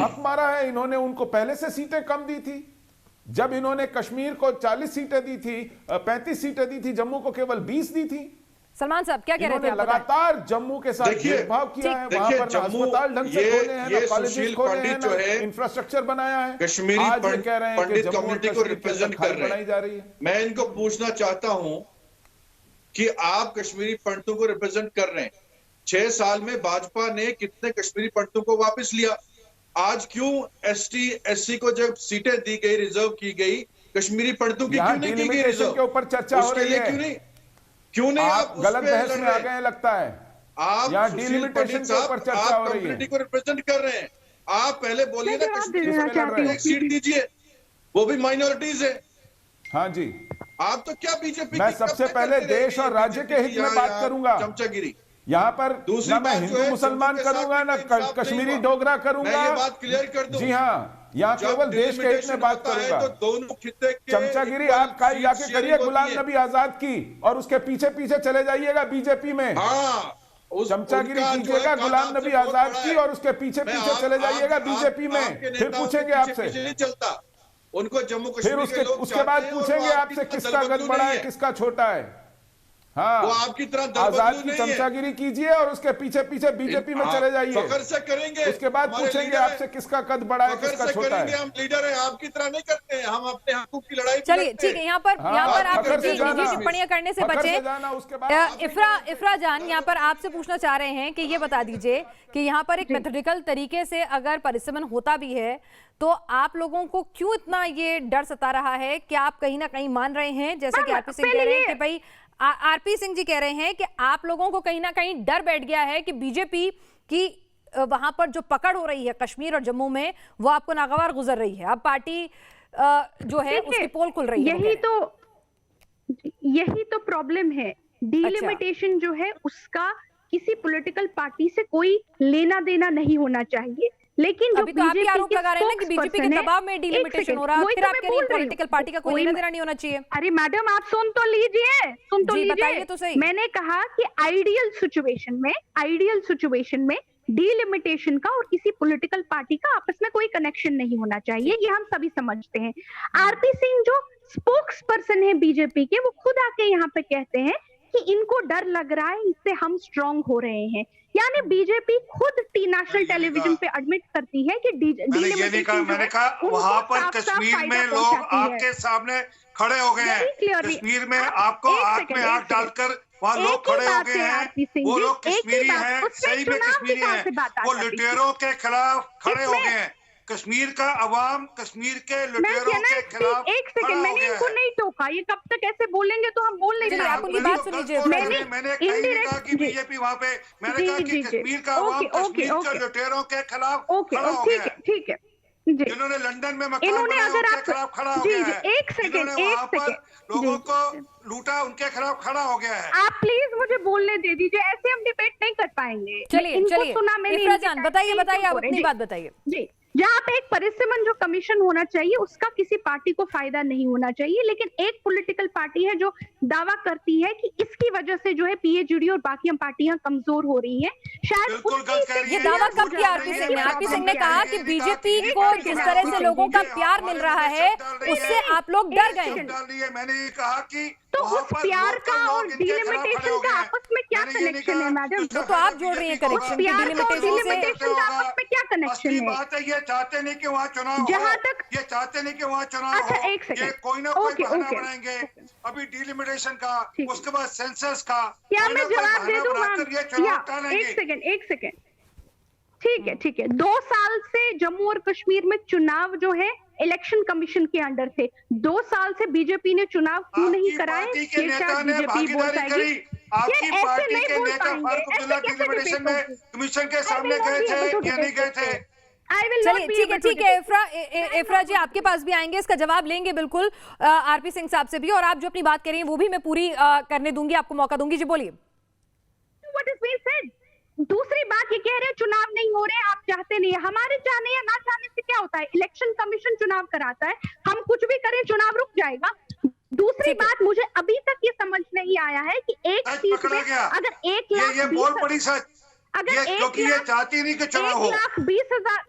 हक मारा है, इन्होंने उनको पहले से सीटें कम दी थी। जब इन्होंने कश्मीर को 40 सीटें दी थी, 35 सीटें दी थी, जम्मू को केवल 20 दी थी। सलमान साहब क्या कह रहे थे? लगातार जम्मू के साथ भेदभाव किया है, वहां पर अस्पताल ढंग से खोले हैं, ना कॉलेजेस खोले हैं, ना इंफ्रास्ट्रक्चर बनाया है। कश्मीरी कह रहे हैं पंडित कम्युनिटी को रिप्रेजेंट कर रहे बनाई जा रही है। मैं इनको पूछना चाहता हूं कि आप कश्मीरी पंडितों को रिप्रेजेंट कर रहे हैं, 6 साल में भाजपा ने कितने कश्मीरी पंडितों को वापस लिया? आज क्यों एसटी एससी को जब सीटें दी गई, रिजर्व की गई, कश्मीरी पंडितों की क्यों नहीं की गई रिजर्व? के ऊपर चर्चा हो रही है, क्यों नहीं आप गलत बहस में आ गए लगता है। आप यहाँ डिलिमिटेशन के ऊपर चर्चा हो रही है। कम्युनिटी को रिप्रेजेंट कर रहे हैं, आप पहले बोलिए ना कश्मीर एक सीट दीजिए, वो भी माइनॉरिटीज है। हाँ जी, आप तो क्या बीजेपी? मैं सबसे पहले देश और राज्य के हित में बात करूंगा। चमचागिरी यहाँ पर ना मैं हिंदू मुसलमान करूंगा, ना कश्मीरी डोगरा करूंगा। ये बात क्लियर कर दूं। जी हाँ, यहाँ केवल देश के हित में बात करूंगा। तो दोनों खित्ते के चमचागिरी आप जाके करिए गुलाम नबी आजाद की, और उसके पीछे पीछे चले जाइएगा बीजेपी में। चमचागिरी कीजिएगा गुलाम नबी आजाद की, और उसके पीछे पीछे चले जाइएगा बीजेपी में। फिर पूछेंगे आपसे, नहीं चलता उनको जम्मू कश्मीर फिर उसके बाद पूछेंगे आपसे किसका कद बड़ा है, किसका छोटा है। हाँ, वो आपकी तरह आजाद की चमचागिरी कीजिए और उसके पीछे पीछे बीजेपी में चले जाइए। फखर से करेंगे, उसके बाद पूछेंगे आपसे किसका कद बड़ा है, किसका छोटा है। हम लीडर हैं, आपकी तरह नहीं करते हैं, हम अपने हकों की लड़ाई। चलिए ठीक है, यहाँ पर आप निजी टिप्पणियां करने से बचे। इफ्रा जान, यहाँ पर आपसे पूछना चाह रहे हैं कि ये बता दीजिए कि यहाँ पर एक मेथोडिकल तरीके से अगर परिसीमन होता भी है तो आप लोगों को क्यों इतना ये डर सता रहा है? क्या आप कहीं ना कहीं मान रहे हैं, जैसे कि आरपी सिंह कह रहे हैं कि भाई आरपी सिंह जी कह रहे हैं कि आप लोगों को कहीं ना कहीं डर बैठ गया है कि बीजेपी की वहां पर जो पकड़ हो रही है कश्मीर और जम्मू में, वो आपको नागवार गुजर रही है। अब पार्टी जो है उसकी पोल खुल रही है। यही तो प्रॉब्लम है। डिलिमिटेशन जो है उसका किसी पॉलिटिकल पार्टी से कोई लेना देना नहीं होना चाहिए, लेकिन अभी तो आप आरोप लगा रहे हैं ना कि बीजेपी के दबाव में डिलिमिटेशन हो रहा है, फिर आप कह रही हैं पॉलिटिकल पार्टी का कोई लेना देना नहीं होना चाहिए। अरे मैडम, आप सुन तो लीजिए, बताइए तो सही। मैंने कहा कि आइडियल सिचुएशन में डिलिमिटेशन का और किसी पॉलिटिकल पार्टी का आपस में कोई कनेक्शन नहीं होना चाहिए, ये हम सभी समझते हैं। आरपी सिंह जो स्पोक्स पर्सन है बीजेपी के, वो खुद आके यहाँ पे कहते हैं कि इनको डर लग रहा है, इससे हम स्ट्रांग हो रहे हैं। यानी बीजेपी खुद नेशनल टेलीविजन पे एडमिट करती है कि मैंने कहा वहां पर कश्मीर में लोग आपके सामने खड़े हो गए हैं, कश्मीर में आपको आंख में आंख डालकर वहाँ लोग खड़े हो गए हैं, वो लोग कश्मीरी हैं, सही में कश्मीरी हैं, वो लुटेरों के खिलाफ खड़े हो गए हैं। कश्मीर का अवाम कश्मीर के लुटेरों के खिलाफ। एक सेकंड, मैंने इनको नहीं टोका, ये कब तक ऐसे बोलेंगे तो हम बोल नहीं सकते। आप उनकी बात सुन लीजिए। मैंने कहीं नहीं कहा कि बीजेपी वहाँ पे, मैंने कहा कि कश्मीर का अवाम कश्मीर के लुटेरों के खिलाफ खड़ा हो गया है। ठीक है, जिन्होंने लंदन में मकान बनाया उनके खिलाफ खड़ा हो गया है। एक सेकंड, लोगों को लूटा उनके खिलाफ खड़ा हो गया है। आप प्लीज मुझे बोलने दे दीजिए, ऐसे हम डिबेट नहीं कर पाएंगे। चलिए बताइए, आप अपनी बात बताइए। जी, जहाँ पे एक परिसीमन जो कमीशन होना चाहिए उसका किसी पार्टी को फायदा नहीं होना चाहिए, लेकिन एक पॉलिटिकल पार्टी है जो दावा करती है कि इसकी वजह से जो है पीएचडी और बाकी हम पार्टियां कमजोर हो रही हैं। शायद ये दावा कब किया आरपी सिंह ने? आरपी सिंह ने कहा कि बीजेपी को जिस तरह से लोगों का प्यार मिल रहा है उससे आप लोग डर गए। मैंने ये कहा कि तो उस प्यार का और डिलिमिटेशन का आपस में क्या कनेक्शन है मैडम? तो आप जोड़ रही है कनेक्शन, डिलिमिटेशन का आपस में क्या कनेक्शन है? बात है, ये चाहते नहीं कि वहाँ चुनाव हो, जहाँ तक ये चाहते नहीं कि वहाँ चुनाव हो, ये कोई ना कोई बहाना बनाएंगे। अभी डिलिमिटेशन का, उसके बाद सेंसस का, क्या मैं जवाब दे दूं? एक सेकंड, ठीक है। 2 साल से जम्मू और कश्मीर में चुनाव जो है इलेक्शन कमीशन के अंडर थे। 2 साल से बीजेपी ने चुनाव क्यों नहीं कराए? आपकी पार्टी के नेता फारूक अब्दुल्ला डिलिमिटेशन में कमीशन के सामने गए थे या नहीं गए थे? चलिए ठीक है इफ्रा जी, आपके पास भी आएंगे, इसका जवाब लेंगे बिल्कुल आरपी सिंह साहब से भी, और आप जो अपनी बात कह रही हैं वो भी मैं पूरी करने दूंगी, आपको मौका दूंगी। जी बोलिए। दूसरी बात ये कह रहे हैं चुनाव नहीं हो रहे, आप चाहते नहीं है। हमारे चाहने या ना चाहने से क्या होता है? इलेक्शन कमीशन चुनाव कराता है, हम कुछ भी करें चुनाव रुक जाएगा। दूसरी बात, मुझे अभी तक ये समझ नहीं आया है कि एक सीट में अगर 1,20,000 ये बोल पड़ी सच, अगर क्योंकि ये चाहती नहीं कि चुनाव हो। 1,20,000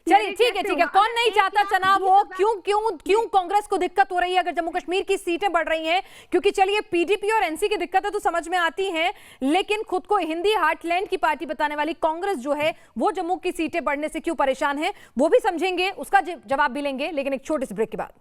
चलिए ठीक है, कौन नहीं चाहता चुनाव हो? क्यों कांग्रेस को दिक्कत हो रही है अगर जम्मू कश्मीर की सीटें बढ़ रही हैं? क्योंकि चलिए पीडीपी और एनसी की दिक्कतें तो समझ में आती हैं, लेकिन खुद को हिंदी हार्टलैंड की पार्टी बताने वाली कांग्रेस जो है वो जम्मू की सीटें बढ़ने से क्यों परेशान है, वो भी समझेंगे, उसका जवाब भी लेंगे, लेकिन एक छोटे से ब्रेक के बाद।